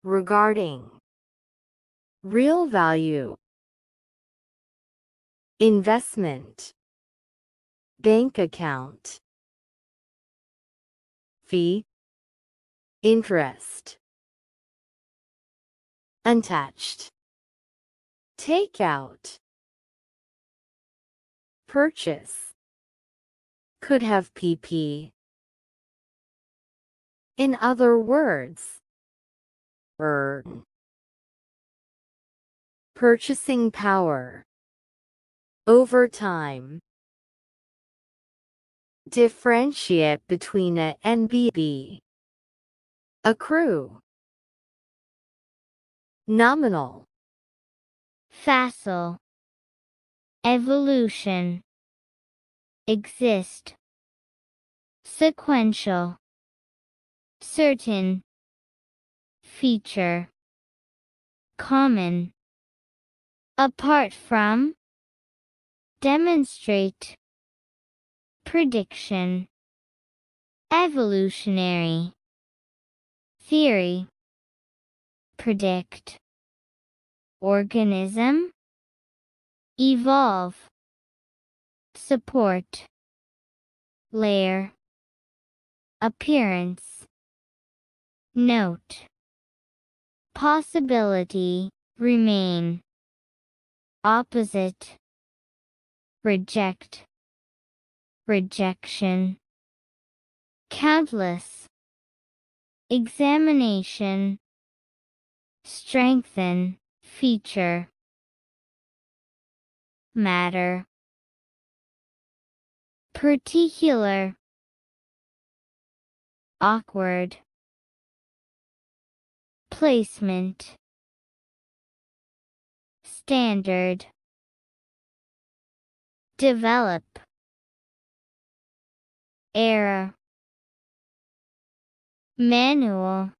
Regarding. Real value. Investment. Bank account. Fee. Interest. Untouched. Take out. Purchase. Could have pp. In other words. Earn. Purchasing power. Over time. Differentiate between a and b. Accrue. Nominal. Facile. Evolution. Exist. Sequential. Certain. Feature. Common. Apart from. Demonstrate. Prediction. Evolutionary. Theory. Predict. Organism. Evolve. Support. Layer. Appearance. Note. Possibility. Remain. Opposite. Reject. Rejection. Countless. Examination. Strengthen. Feature. Matter. Particular. Awkward. Placement. Standard. Develop. Error. Manual.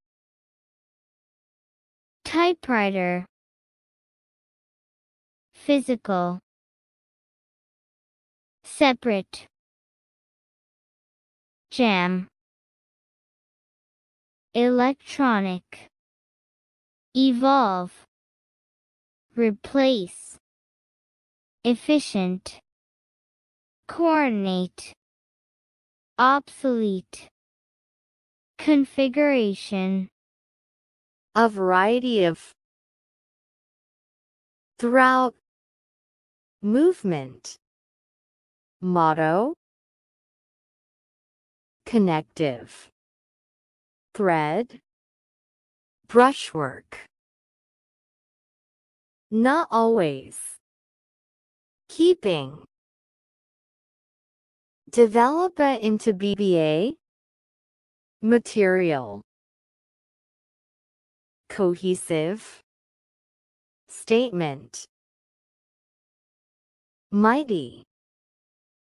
Typewriter. Physical. Separate. Jam. Electronic. Evolve. Replace. Efficient. Coordinate. Obsolete. Configuration. A variety of. Throughout. Movement. Motto. Connective. Thread. Brushwork. Not always. Keeping. Develop into BBA. Material. Cohesive. Statement. Mighty.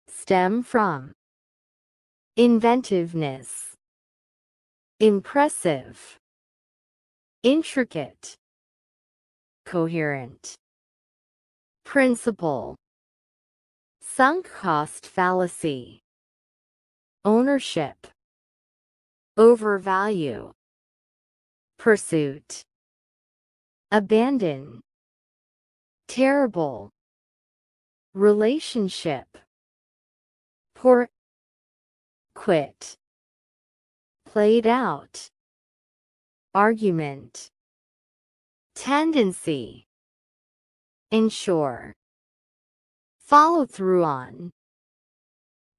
Stem from. Inventiveness. Impressive. Intricate. Coherent. Principle. Sunk cost fallacy. Ownership. Overvalue. Pursuit. Abandon. Terrible. Relationship. Poor. Quit. Played out. Argument. Tendency. Ensure. Follow through on.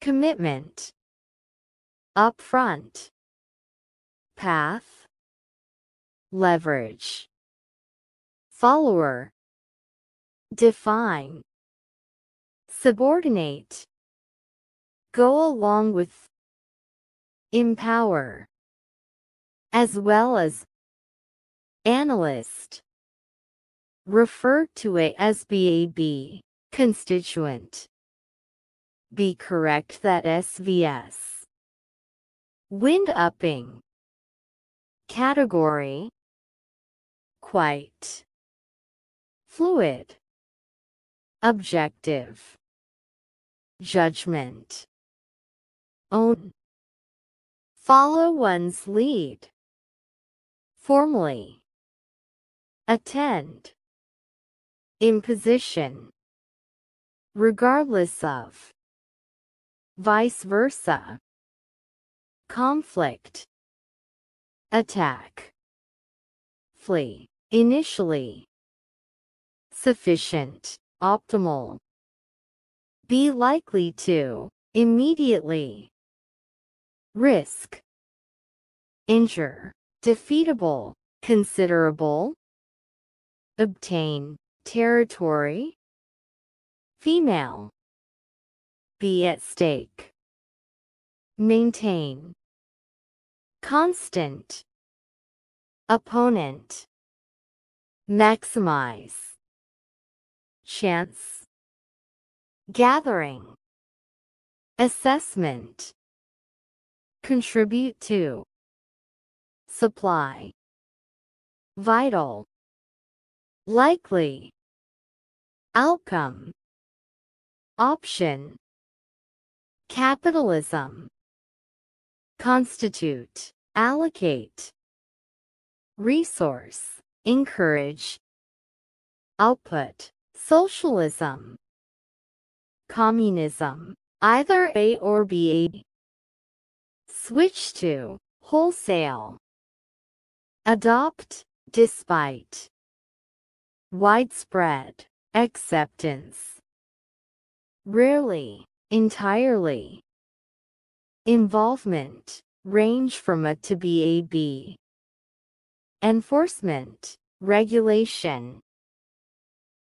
Commitment. Upfront. Path. Leverage. follower, define, subordinate, go along with, empower, as well as, analyst, refer to a as BAB, constituent. Be correct that SVS. Wind upping. Category. Quite. Fluid. Objective. Judgment. Own. Follow one's lead. Formally. Attend. Imposition. Regardless of. Vice versa. Conflict. Attack. Flee. Initially. Sufficient. Optimal. Be likely to. Immediately. Risk. Injure. Defeatable. Considerable. Obtain. Territory. Female. Be at stake. Maintain. Constant. Opponent. Maximize. Chance. Gathering. Assessment. Contribute to. Supply. Vital. Likely. Outcome. Option. Capitalism. Constitute. Allocate. Resource. Encourage. Output. Socialism. Communism. Either A or B. Switch to. Wholesale. Adopt. Despite. Widespread. Acceptance. Rarely. Entirely. Involvement. Range from A to BAB. Enforcement. Regulation.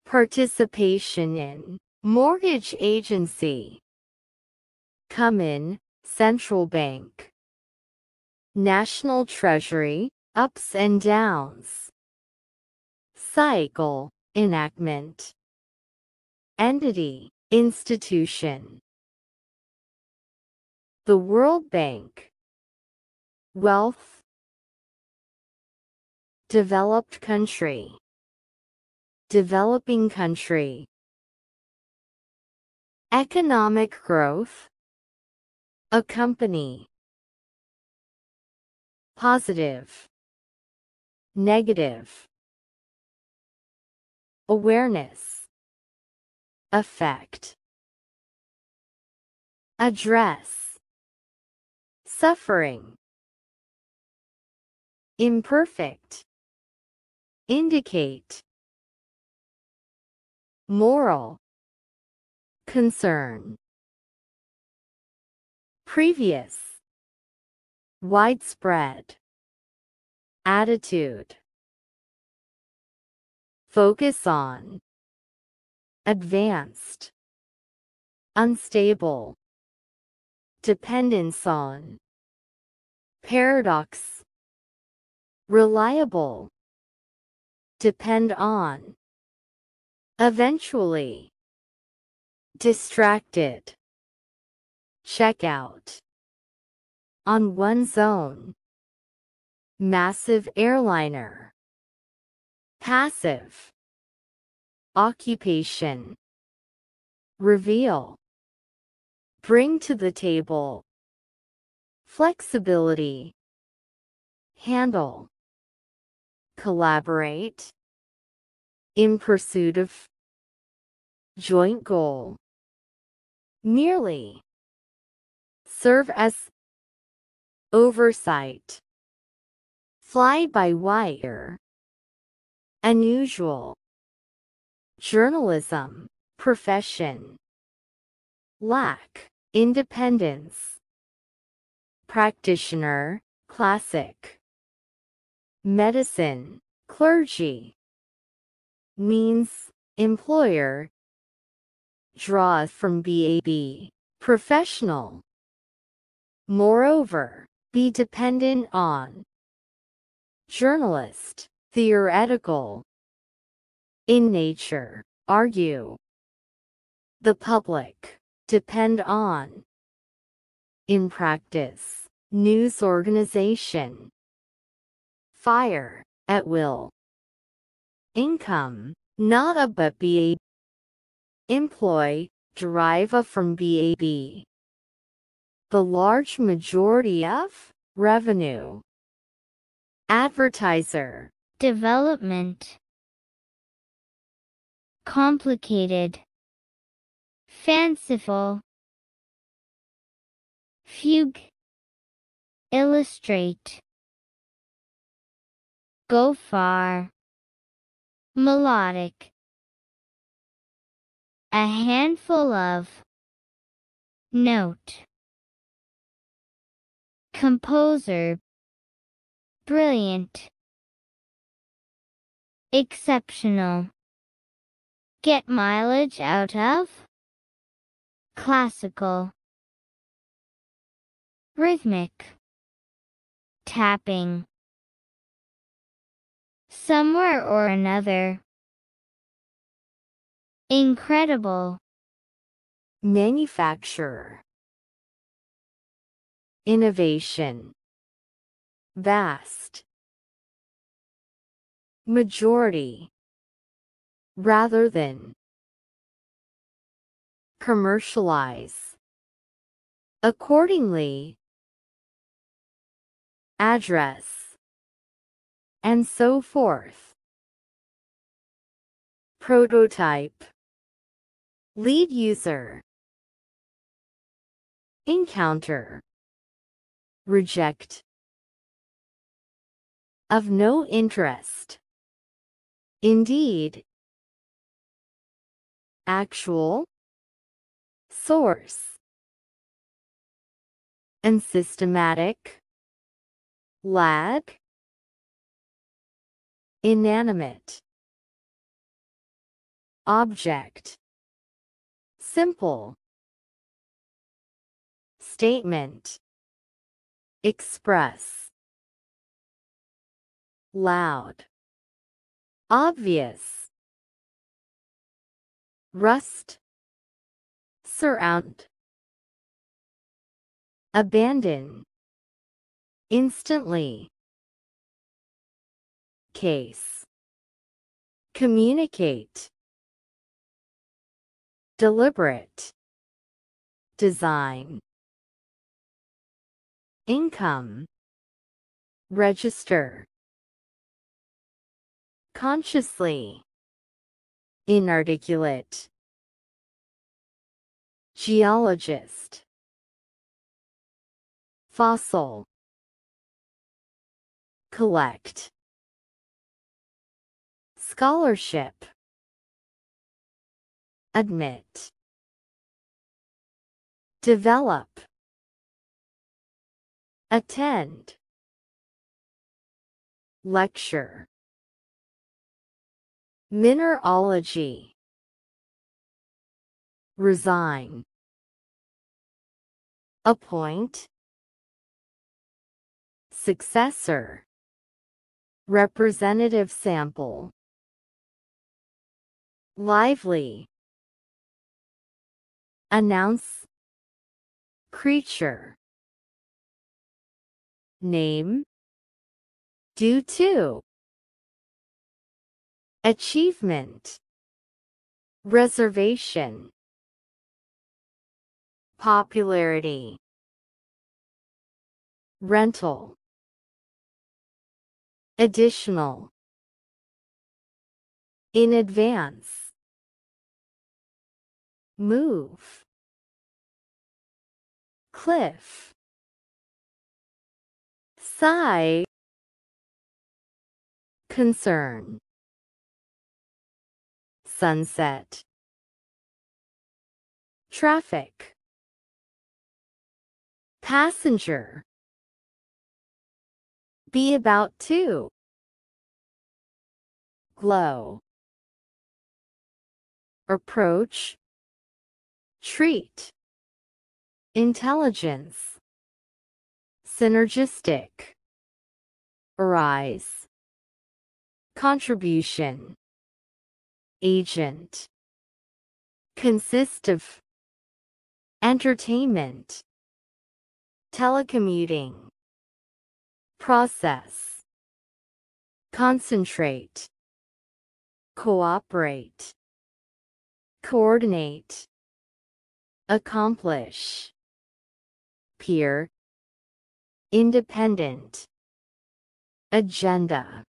Participation in. Mortgage agency. Come in. Central bank. National Treasury. Ups and downs. Cycle. Enactment. Entity. Institution. The World Bank. Wealth. Developed country. Developing country. Economic growth. Accompany. Positive. Negative. Awareness. Effect. Address. Suffering. Imperfect. Indicate. Moral. Concern. Previous. Widespread. Attitude. Focus on. Advanced. Unstable. Dependence on. Paradox. Reliable. Depend on. Eventually. Distracted. Check out. On one's own. Massive airliner. Passive. Occupation. Reveal. Bring to the table. Flexibility. Handle. Collaborate. In pursuit of. Joint goal. Merely. Serve as. Oversight. Fly by wire. Unusual. Journalism. Profession. Lack. Independence. Practitioner. Classic. Medicine. Clergy. means employer. Draw from BAB, professional. Moreover, be dependent on. Journalist, theoretical. In nature, argue. The public, depend on. In practice, news organization. Fire, at will. Income, not a but BAB. Employ, derive a from BAB. The large majority of revenue. Advertiser, development, complicated, fanciful, fugue, illustrate, go far, melodic, a handful of, note, composer, brilliant, exceptional, get mileage out of, classical, rhythmic, tapping, somewhere or another, incredible, manufacturer. Innovation, vast. Majority, rather than. Commercialize. Accordingly. Address. And so forth. Prototype. Lead user. Encounter. Reject. Of no interest. Indeed. Actual. Source. And systematic. Lag. Inanimate. Object. Simple. Statement. Express. Loud. Obvious. Rust. Surround. Abandon. Instantly. Case. Communicate. Deliberate. Design. Income. Register. Consciously. Inarticulate. Geologist. Fossil. Collect. Scholarship. Admit. Develop. Attend. Lecture. Mineralogy. Resign. Appoint. Successor. Representative sample. Lively. Announce. Creature. Name. Due to. Achievement. Reservation. Popularity. Rental. Additional. In advance. Move. Cliff. Sigh. Concern. Sunset. Traffic. Passenger. Be about to. Glow. approach, treat, intelligence, synergistic, arise, contribution, agent, consist of, entertainment, telecommuting, process, concentrate, cooperate, coordinate, accomplish, peer, independent, agenda,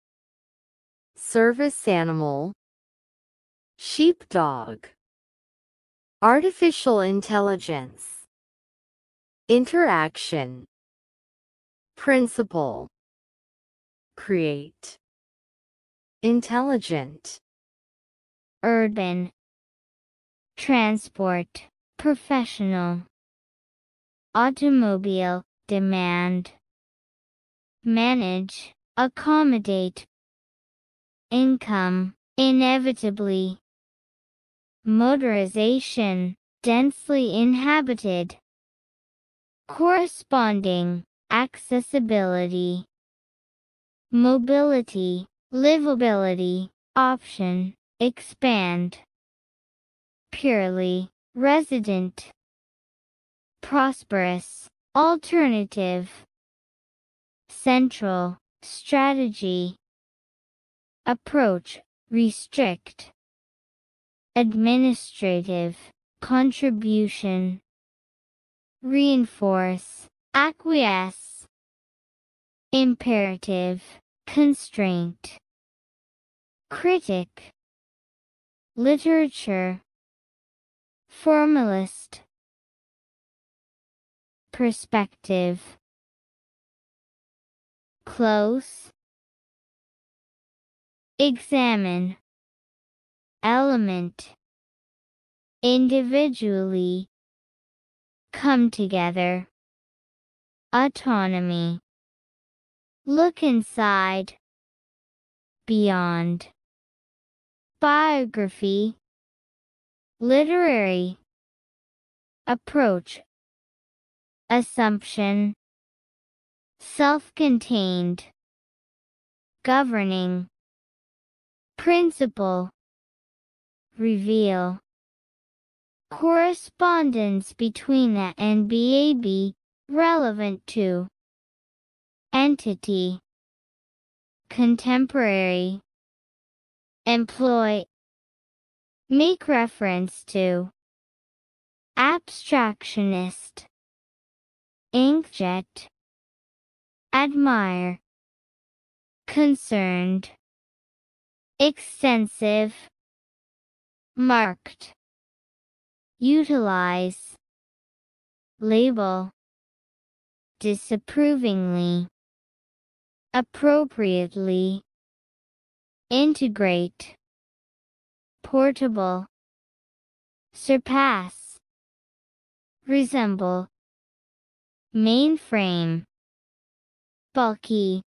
service animal, sheepdog, artificial intelligence, interaction, principle, create, intelligent, urban, transport, professional, automobile, demand, manage, accommodate, income, inevitably, motorization, densely inhabited, corresponding, accessibility, mobility, livability, option, expand, purely, resident, prosperous, alternative, central, strategy, approach, restrict, administrative, contribution, reinforce, acquiesce, imperative, constraint, critic, literature, formalist, perspective, close, examine, element, individually, come together, autonomy, look inside, beyond, biography, literary, approach, assumption, self-contained, governing, principle, reveal, correspondence between the and BAB, relevant to, entity, contemporary, employ, make reference to, abstractionist, inkjet, admire, concerned, extensive, marked, utilize, label, disapprovingly, appropriately, integrate, portable, surpass, resemble, mainframe, bulky,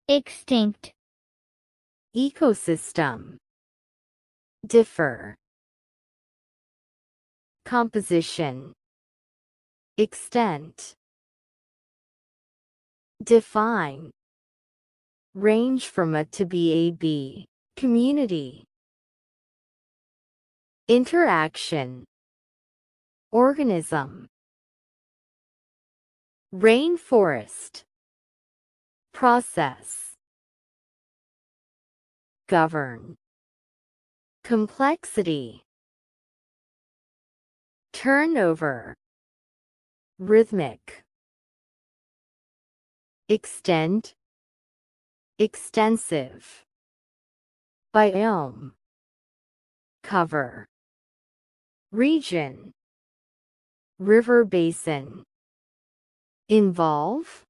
extinct, ecosystem, differ, composition, extent, define, range from a to BAB, community, interaction, organism, rainforest, process, govern, complexity, turnover, rhythmic, extend, extensive, biome, cover, region, river basin, involve,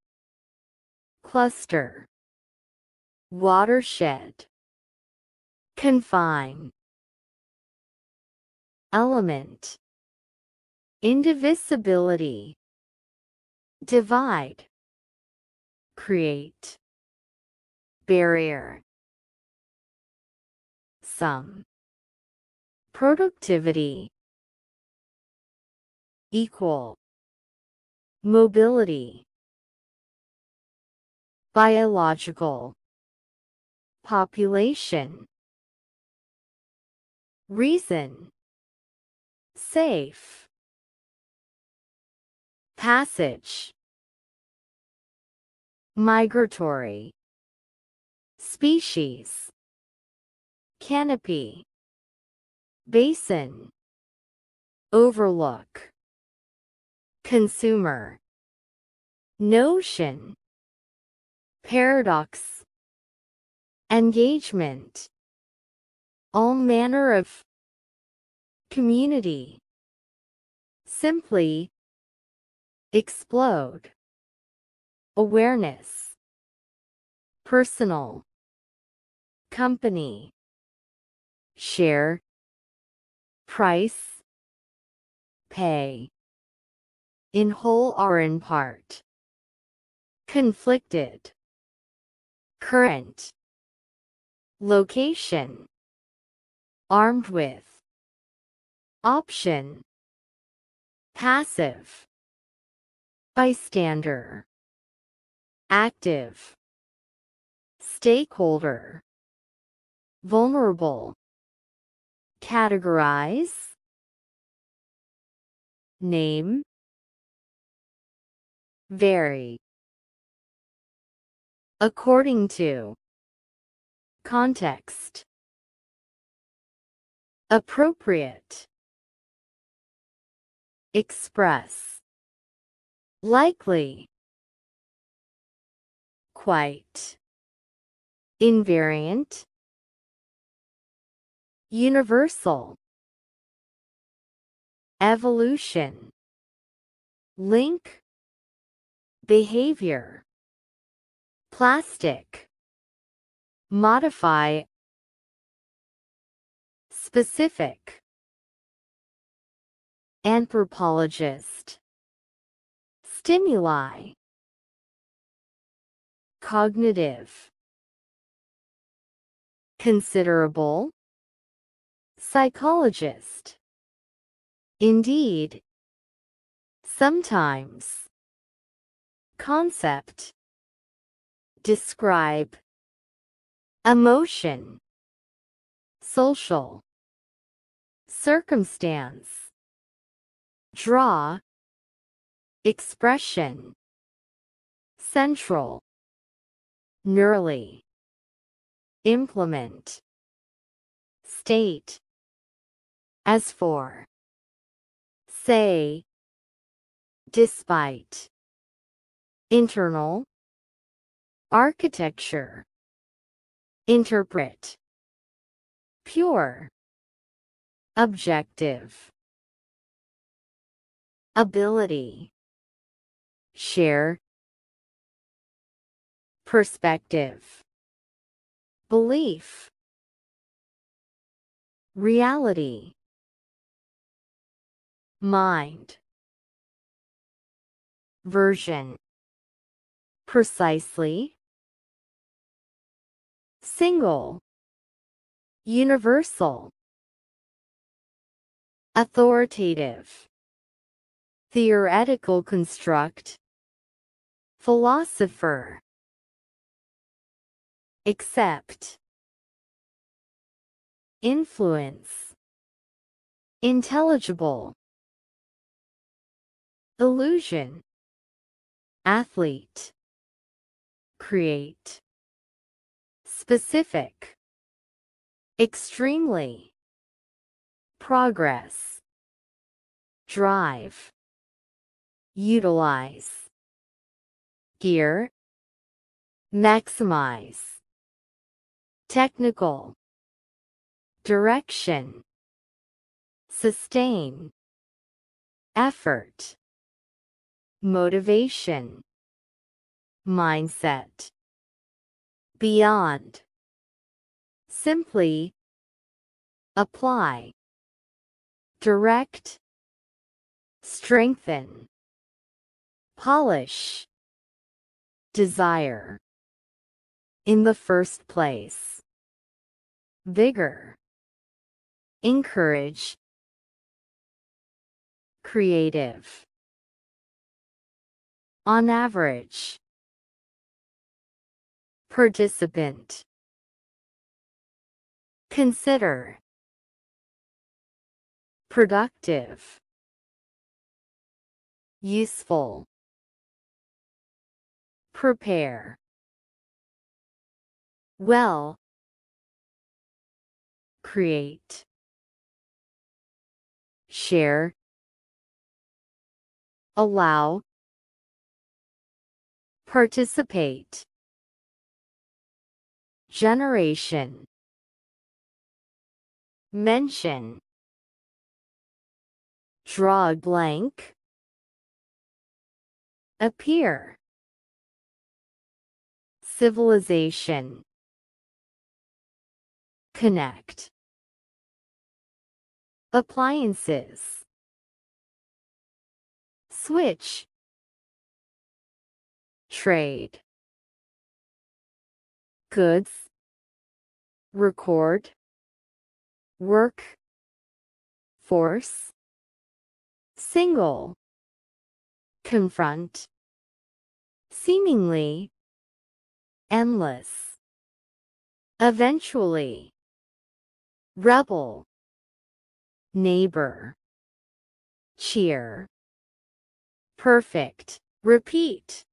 cluster, watershed, confine, element, indivisibility, divide, create, barrier, sum, productivity, equal, mobility, biological, population, reason, safe, passage, migratory, species, canopy, basin, overlook, consumer, notion, paradox, engagement, all manner of, community, simply, explode, awareness, personal, company, share, price, pay, in whole or in part, conflicted, current, location, armed with, option, passive, bystander, active, stakeholder, vulnerable, categorize, name, vary, according to, context, appropriate, express, likely, quite, invariant, universal, evolution, link, behavior, plastic, modify, specific, anthropologist, stimuli, cognitive, considerable, psychologist, indeed, sometimes, concept, describe, emotion, social, circumstance, draw, expression, central, neurally, implement, state, as for, say, despite, internal, architecture, interpret, pure, objective, ability, share, perspective, belief, reality, mind, version, precisely, single, universal, authoritative, theoretical construct, philosopher, accept, influence, intelligible, illusion, athlete, create, specific, extremely, progress, drive, utilize, gear, maximize, technical, direction, sustain, effort, motivation, mindset, beyond, simply, apply, direct, strengthen, polish, desire, in the first place, vigor, encourage, creative, on average, participant, consider, productive, useful, prepare, well, create, share, allow, participate, generation, mention, draw a blank, appear, civilization, connect, appliances, switch, trade, goods, record, work, force, single, confront, seemingly, endless, eventually, rebel, neighbor, cheer, perfect, repeat,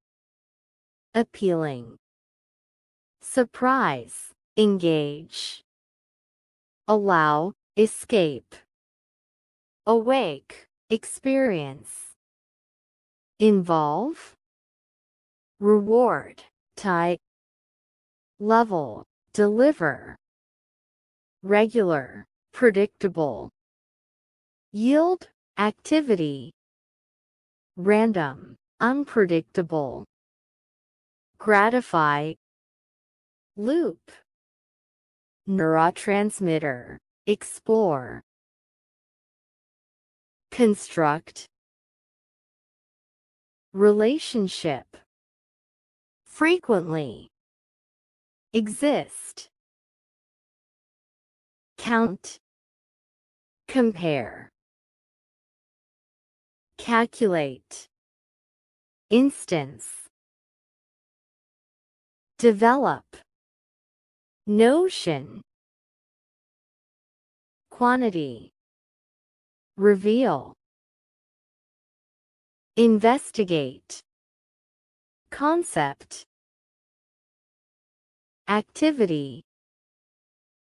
appealing, surprise, engage, allow, escape, awake, experience, involve, reward, tie, level, deliver, regular, predictable, yield, activity, random, unpredictable, gratify, loop, neurotransmitter, explore, construct, relationship, frequently, exist, count, compare, calculate, instance, develop, notion, quantity, reveal, investigate, concept, activity,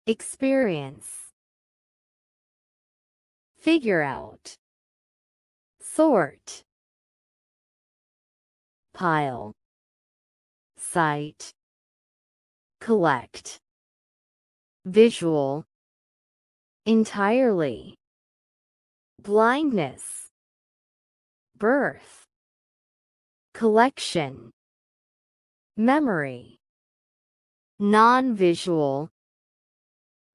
experience, figure out, sort, pile, cite, collect, visual, entirely, blindness, birth, collection, memory, non-visual,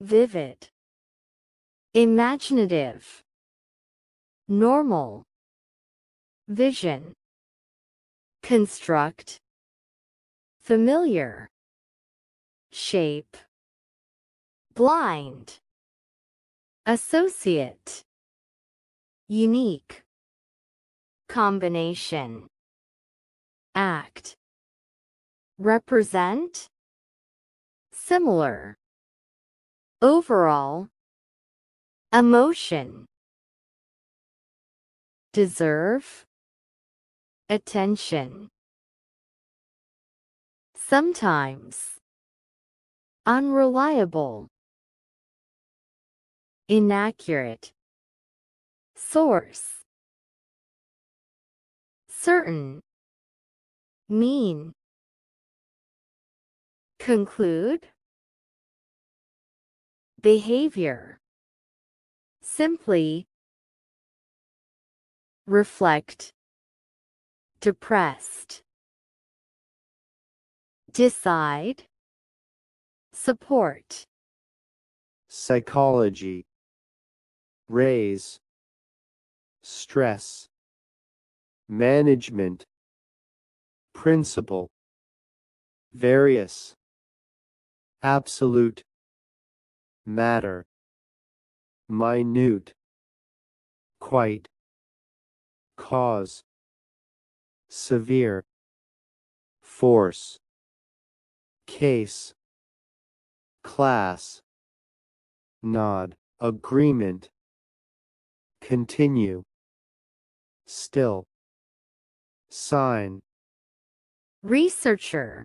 vivid, imaginative, normal, vision, construct, familiar, shape, blind, associate, unique, combination, act, represent, similar, overall, emotion, deserve, attention, sometimes, unreliable, inaccurate, source, certain, mean, conclude, behavior, simply, reflect, depressed, decide, support, psychology, raise, stress, management, principle, various, absolute, matter. minute, quite, cause, severe, force, case, class, nod, agreement, continue, still, sign, researcher,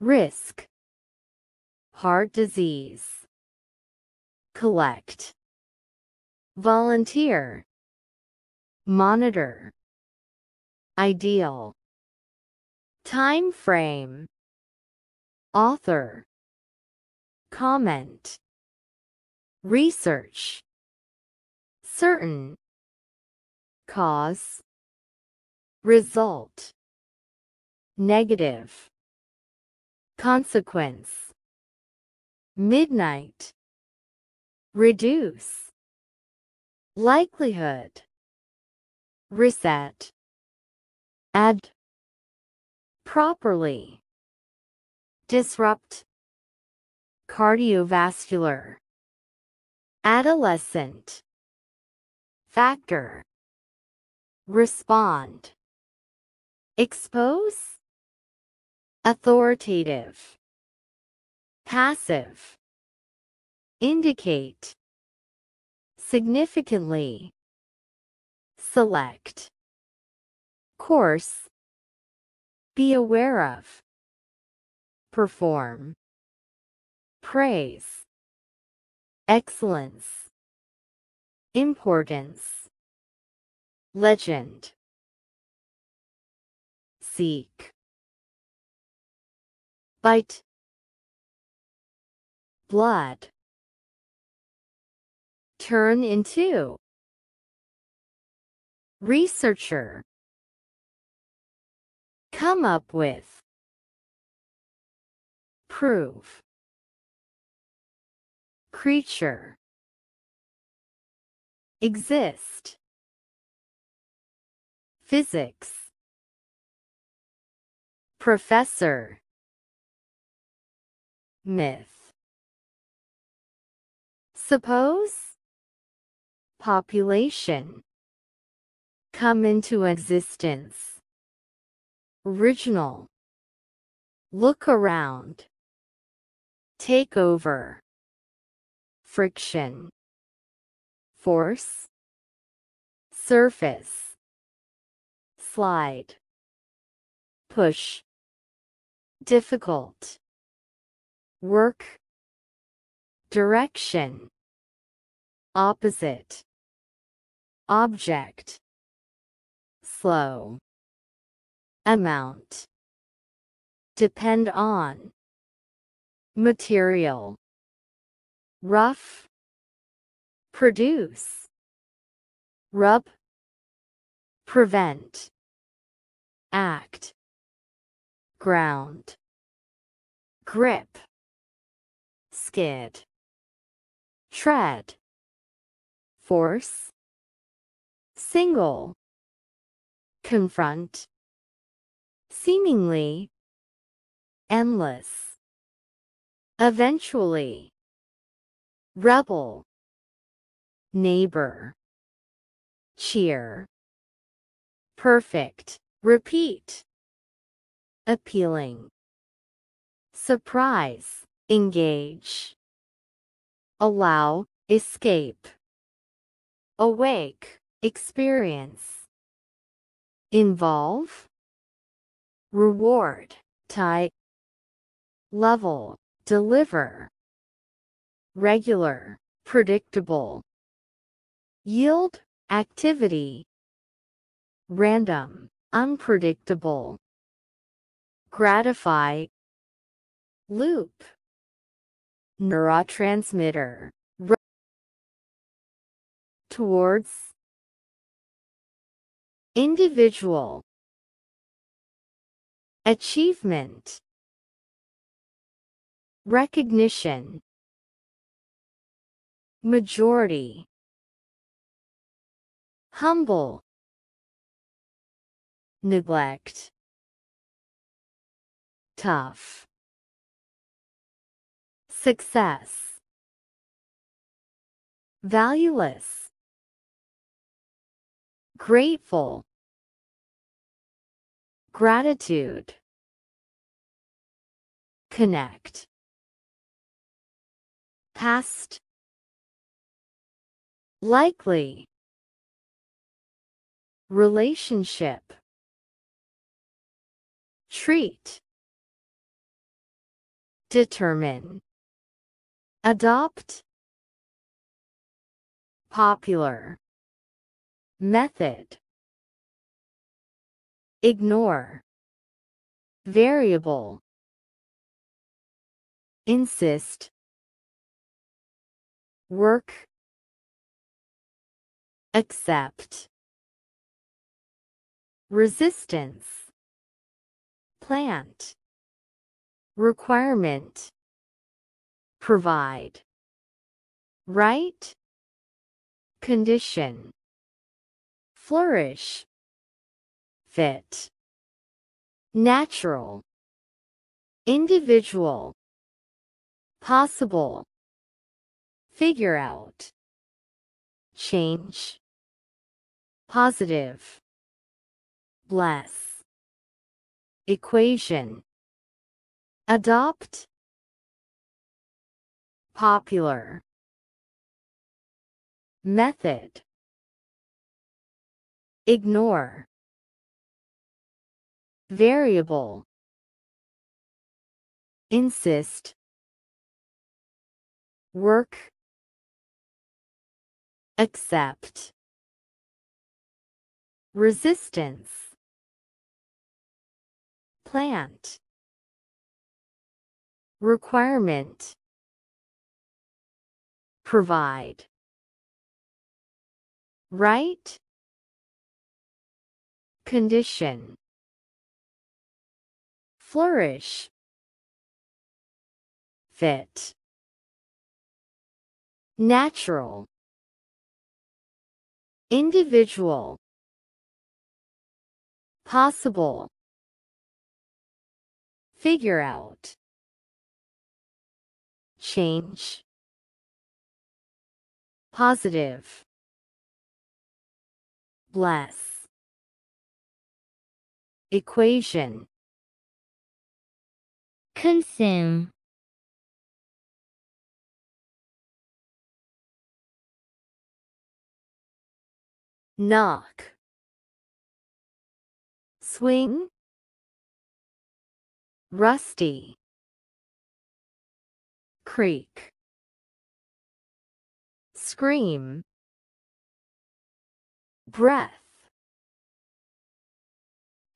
risk, heart disease, collect, volunteer, monitor, ideal, time frame, author, comment, research, certain, cause, result, negative, consequence, midnight, reduce, likelihood, reset, add, properly, disrupt, cardiovascular, adolescent, factor, respond, expose, authoritative, passive, indicate, significantly, select, course, be aware of, perform, praise, excellence, importance, legend, seek, bite, blood, turn into, researcher, come up with, prove, creature, exist, physics, professor, myth, suppose, population, come into existence, original, look around, take over, friction, force, surface, slide, push, difficult, work, direction, opposite, object, slow, amount, depend on, material, rough, produce, rub, prevent, act, ground, grip, skid, tread, force, single, confront, seemingly, endless, eventually, rebel, neighbor, cheer, perfect, repeat, appealing, surprise, engage, allow, escape, awake, experience, involve, reward, tie, level, deliver, regular, predictable, yield, activity, random, unpredictable, gratify, loop, neurotransmitter, towards, individual, achievement, recognition, majority, humble, neglect, tough, success, valueless, grateful, gratitude, connect, past, likely, relationship, treat, determine, adopt, popular, method, ignore, variable, insist, work, accept, resistance, plant, requirement, provide, right, condition, flourish, fit, natural, individual, possible, figure out, change, positive, bless, equation, adopt, popular, method, ignore, variable, insist, work, accept, resistance, plant, requirement, provide, right, condition, flourish, fit, natural, individual, possible, figure out, change, positive, bless, equation, consume, knock, swing, rusty, creak, scream, breath,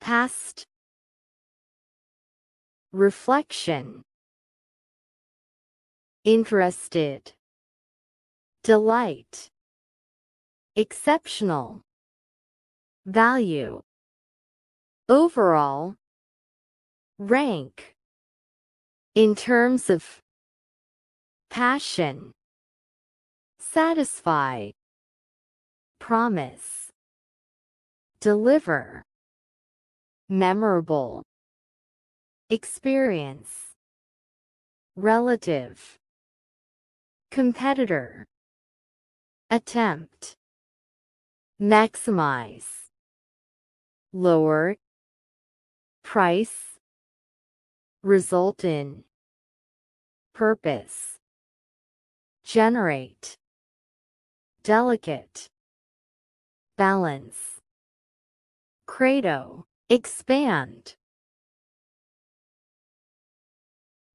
past, reflection, interested, delight, exceptional, value, overall, rank, in terms of, passion, satisfy, promise, deliver, memorable, experience, relative, competitor, attempt, maximize, lower, price, result in, purpose, generate, delicate, balance, credo, expand,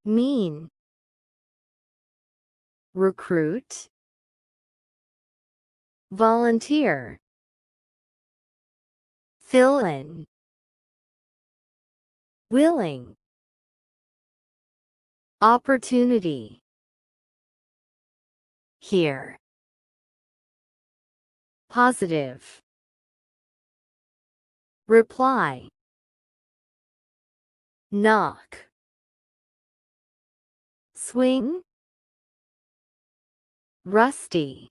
mean, recruit, volunteer, fill in, willing, opportunity, here, positive, reply, knock, swing, rusty,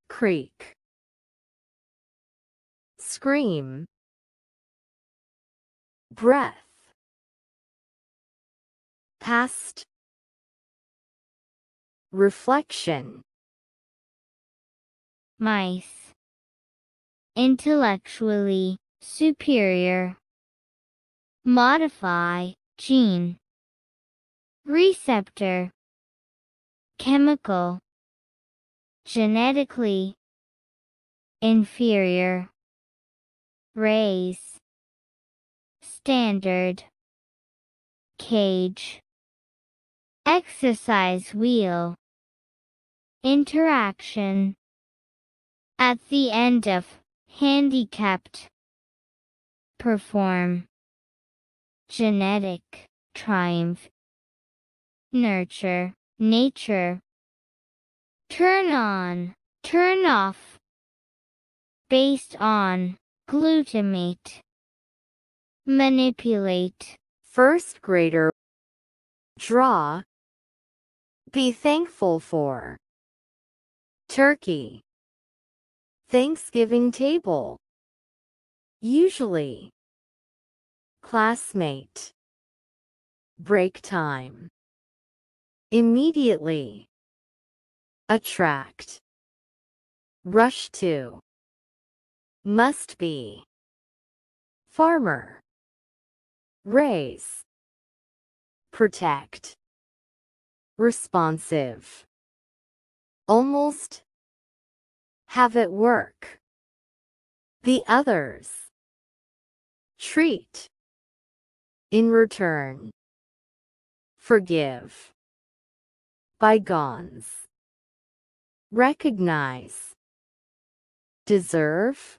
creak, scream, breath, past, reflection, mice, intellectually superior, modify, gene, receptor, chemical, genetically inferior, raise, standard, cage, exercise wheel, interaction, at the end of, handicapped, perform, genetic, triumph, nurture, nature, turn on, turn off, based on, glutamate, manipulate, first grader, draw, be thankful for, turkey, Thanksgiving table, usually, classmate, break time, immediately, attract, rush to, must be, farmer, raise, protect, responsive, almost, have it work, the others, treat, in return, forgive, bygones, recognize, deserve,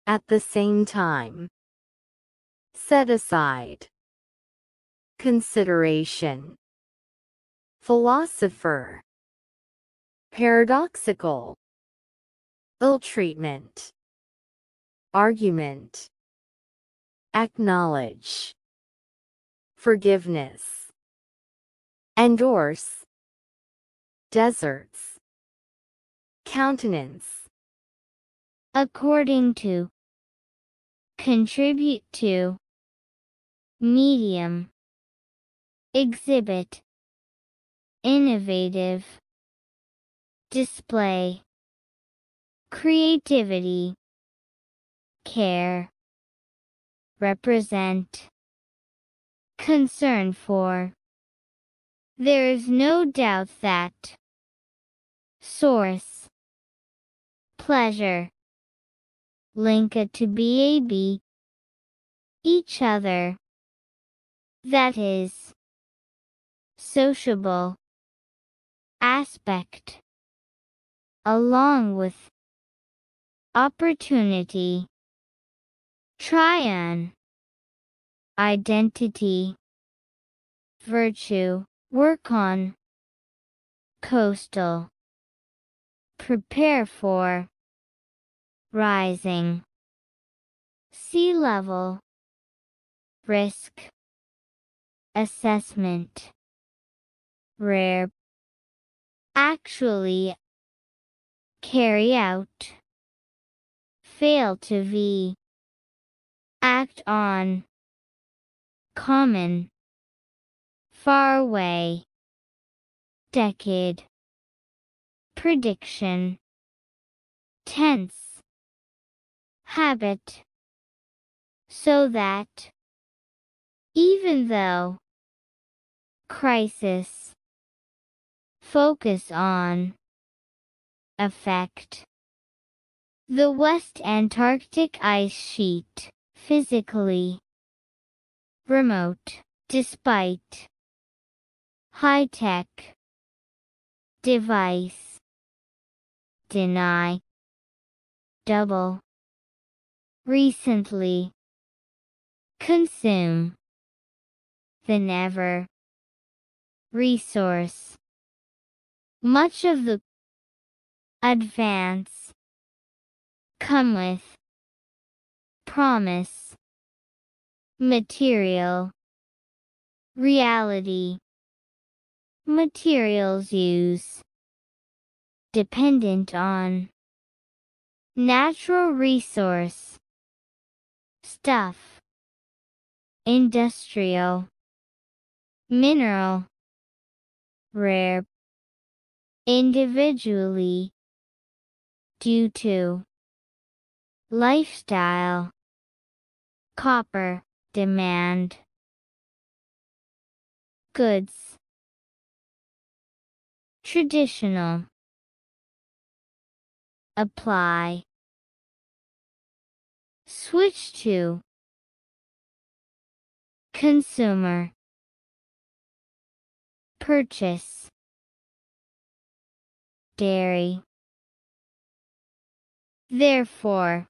at the same time, set aside, consideration, philosopher, paradoxical, ill treatment, argument, acknowledge, forgiveness, endorse, deserts, countenance, according to, contribute to, medium, exhibit, innovative, display, creativity, care, represent, concern for. There is no doubt that source, pleasure, link it to BAB, each other, that is, sociable, aspect, along with, opportunity, tryon, identity, virtue, work on, coastal, prepare for, rising, sea level, risk, assessment, rare, actually, carry out, fail to be, act on, common, far away, decade, prediction, tense, habit, so that, even though, crisis, focus on, effect. The West Antarctic ice sheet, physically, remote, despite, high-tech, device, deny, double, recently, consume, the never, resource, much of the, advance, come with, promise, material, reality, materials use, dependent on, natural resource, stuff, industrial, mineral, rare, individually, due to, lifestyle, copper, demand, goods, traditional, apply, switch to, consumer, purchase, dairy. Therefore,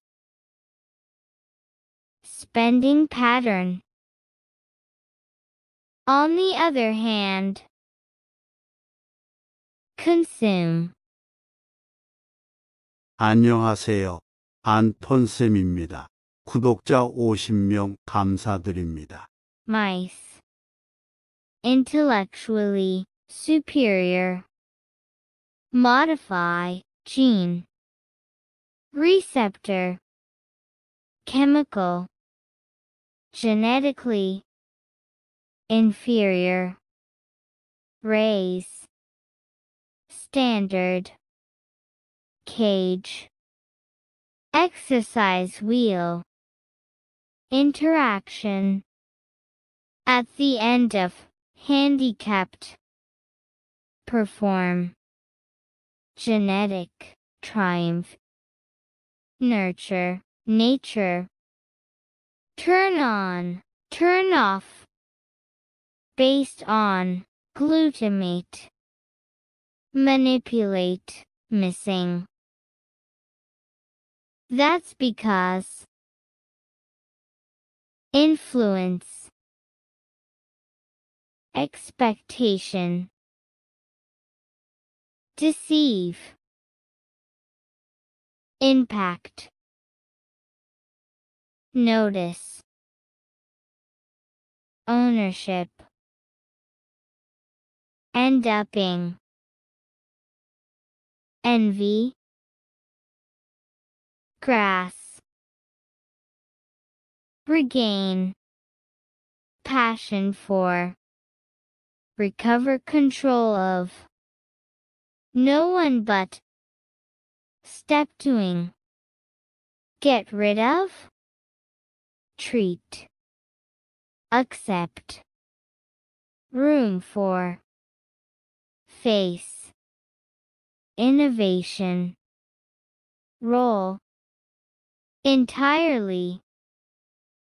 spending pattern. On the other hand, consume. 안녕하세요. 안톤쌤입니다. 구독자 50명 감사드립니다. Mice. Intellectually superior. Modify, gene. Receptor. Chemical. Genetically inferior. Raise. Standard. Cage. Exercise wheel. Interaction. At the end of handicapped. Perform. Genetic triumph. Nurture, nature. Turn on, turn off. Based on glutamate. Manipulate, missing. That's because influence, expectation, deceive, impact, notice, ownership, end-upping, envy, grass, regain, passion for, recover control of, no one but, step doing, get rid of, treat, accept, room for, face, innovation, role, entirely,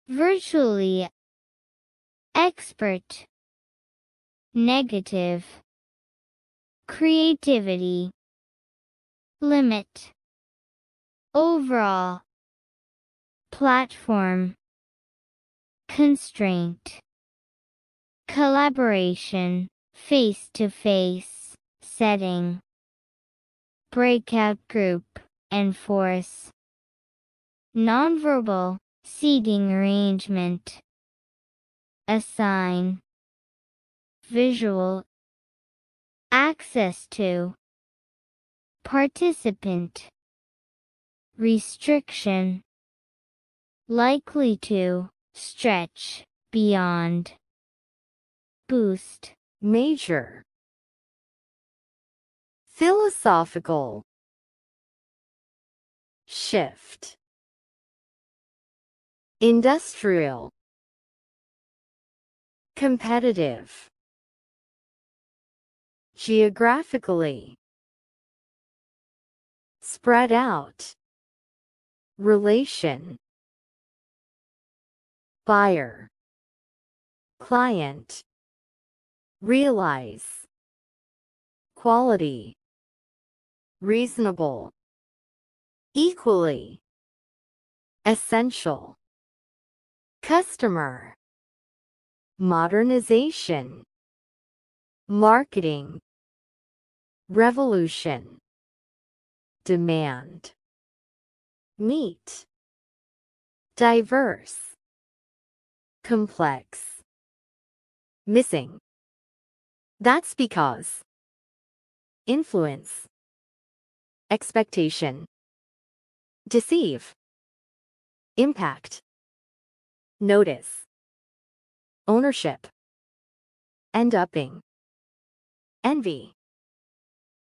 virtually, expert, negative, creativity, limit, overall, platform, constraint, collaboration, face-to-face, setting, breakout group, enforce, nonverbal, seating arrangement, assign, visual, access to, participant, restriction, likely to, stretch, beyond, boost, Major. Philosophical. Shift. Industrial. Competitive. Geographically. Spread out. Relation. Buyer. Client. Realize. Quality. Reasonable. Equally. Essential. Customer. Modernization. Marketing. Revolution. Demand. Meet. Diverse. Complex. Missing. That's because. Influence. Expectation. Deceive. Impact. Notice. Ownership. End-upping. Envy.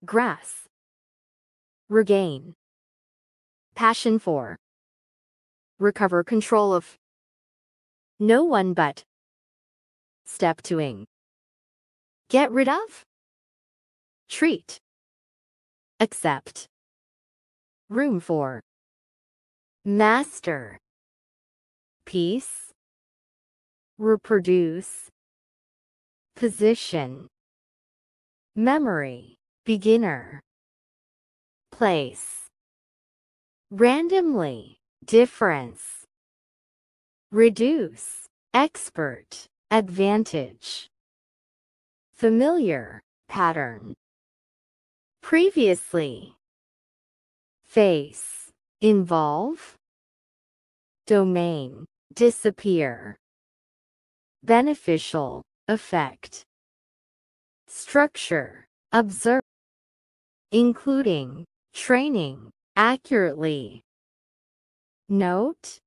grass, regain, passion for, recover control of, no one but, step toing, get rid of, treat, accept, room for, master, piece, reproduce, position, memory, beginner, place, randomly, difference, reduce, expert, advantage, familiar, pattern, previously, face, involve, domain, disappear, beneficial, effect, structure, observe, including, training, accurately, note,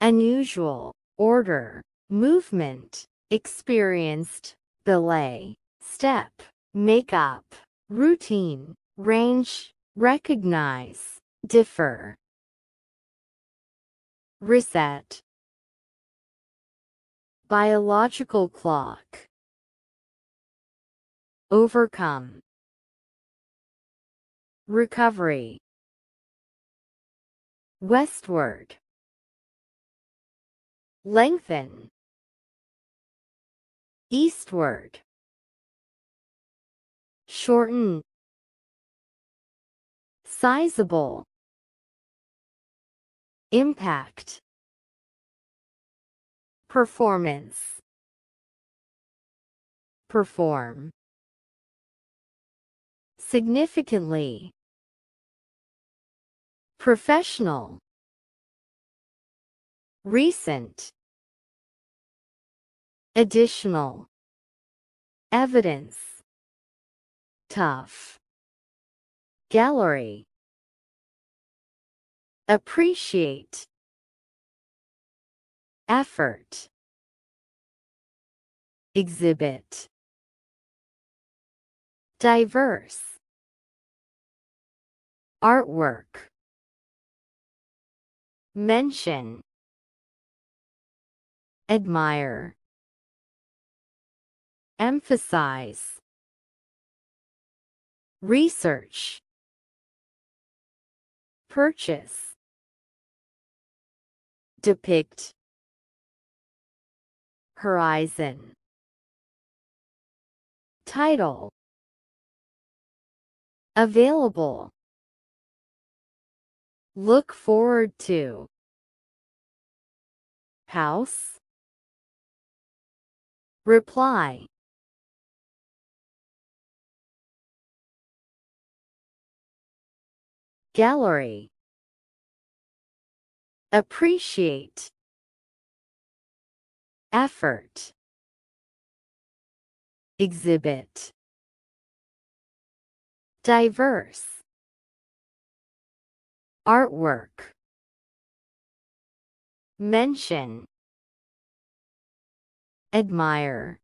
unusual, order, movement, experienced, belay, step, makeup, routine, range, recognize, differ, reset, biological clock, overcome, recovery, westward, lengthen, eastward, shorten, sizable, impact, performance, perform, significantly, professional, recent, additional, evidence, tough, gallery, appreciate, effort, exhibit, diverse, artwork, mention, admire, emphasize, research, purchase, depict, horizon, title, available, look forward to, house, reply, gallery, appreciate, effort, exhibit, diverse, artwork, mention, admire,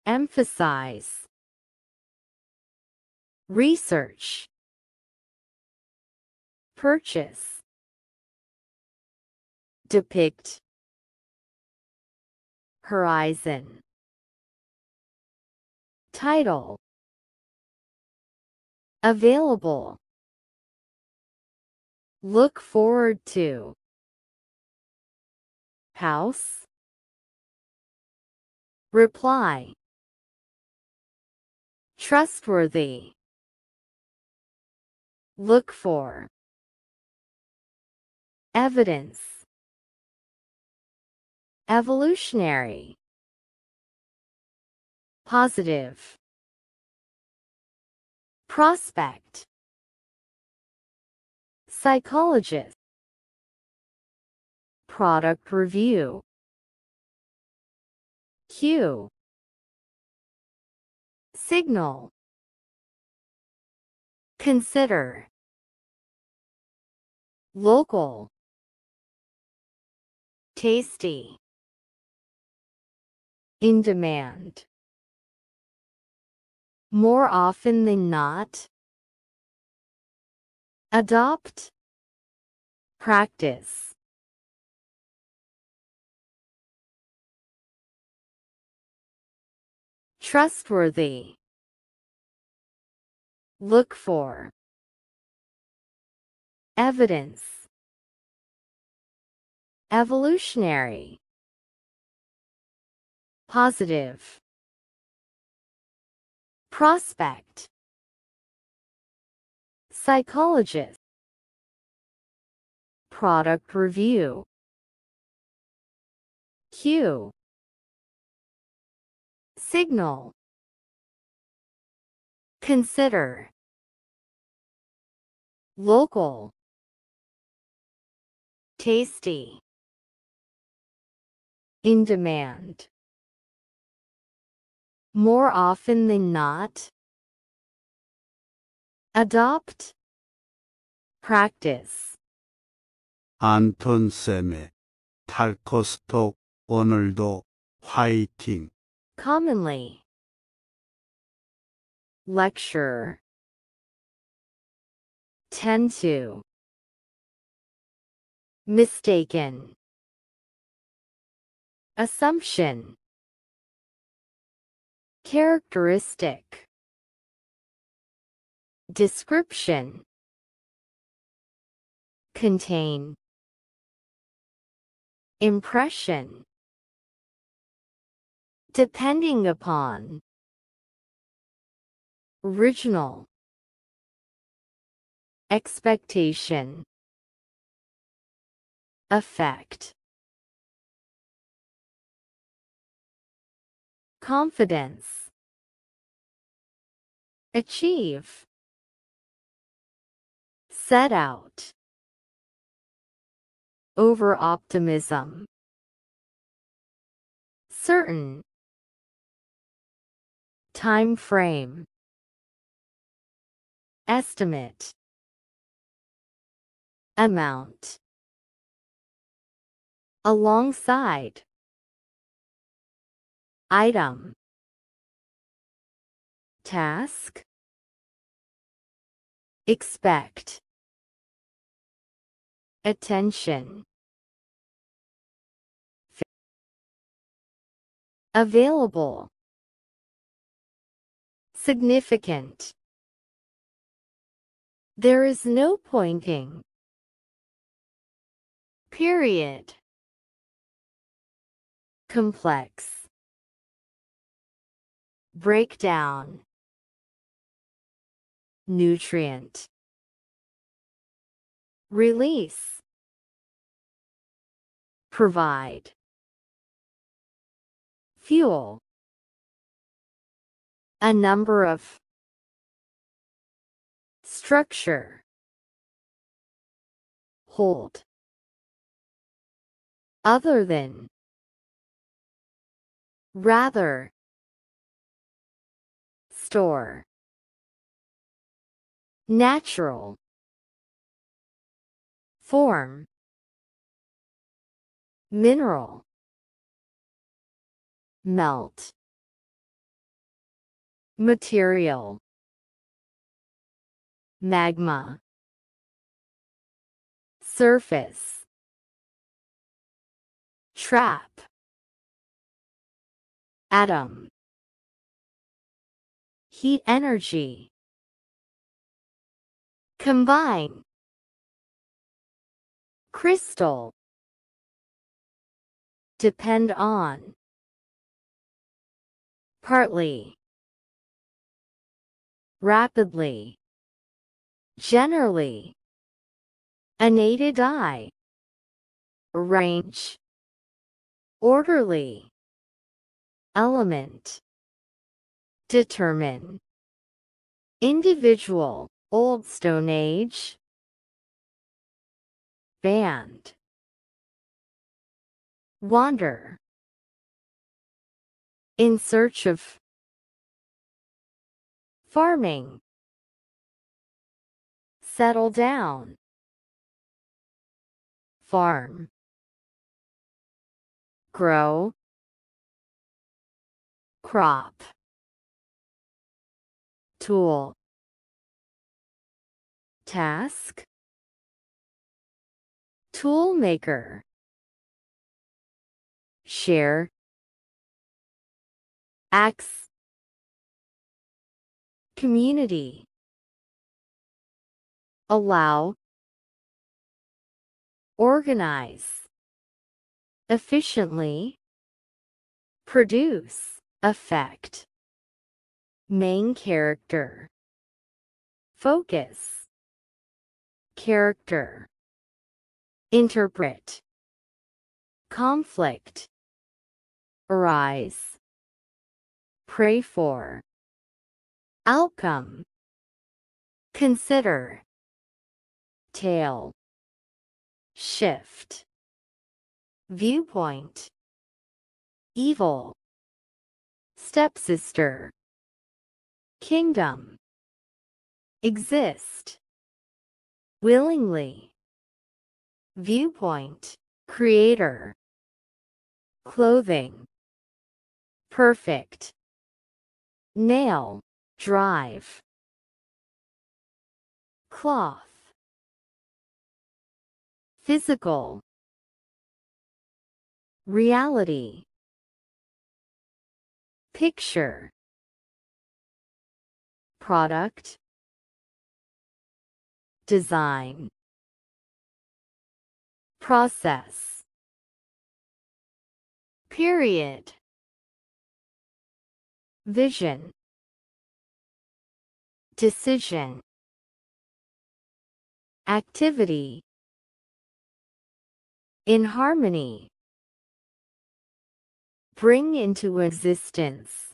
emphasize, research, purchase, depict, horizon, title, available, look forward to, house, reply, trustworthy, look for, evidence, evolutionary, positive, prospect, psychologist, product review, cue, signal, consider, local, tasty, in demand, more often than not. Adopt. Practice. Trustworthy. Look for. Evidence. Evolutionary. Positive. Prospect. Psychologist. Product review. Cue. Signal. Consider. Local. Tasty. In demand. More often than not. Adopt. Practice. 안톤쌤의 탈커스톡 오늘도 화이팅! Commonly. Lecture. Tend to. Mistaken. Assumption. Characteristic. Description. Contain. Impression. Depending upon. Original. Expectation. Effect. Confidence. Achieve. Set out. Over-optimism. Certain. Time frame. Estimate. Amount. Alongside. Item. Task. Expect. Attention. Available. Significant. There is no pointing. Period. Complex. Breakdown. Nutrient. Release. Provide. Fuel. A number of. Structure. Hold. Other than. Rather. Store. Natural. Form. Mineral. Melt. Material. Magma. Surface. Trap. Atom. Heat energy. Combine. Crystal. Depend on. Partly. Rapidly. Generally. Unaided eye. Arrange. Orderly. Element. Determine. Individual. Old Stone Age. Band. Wander. In search of. Farming. Settle down. Farm. Grow. Crop. tool, task, toolmaker, share, axe, community, allow, organize, efficiently, produce, effect, main character, focus, character, interpret, conflict, arise, pray for, outcome, consider, tail, shift, viewpoint, evil, stepsister, kingdom, exist, willingly, viewpoint, creator, clothing, perfect, nail, drive, cloth, physical, reality, picture, product, design, process, period, vision, decision, activity, in harmony, bring into existence,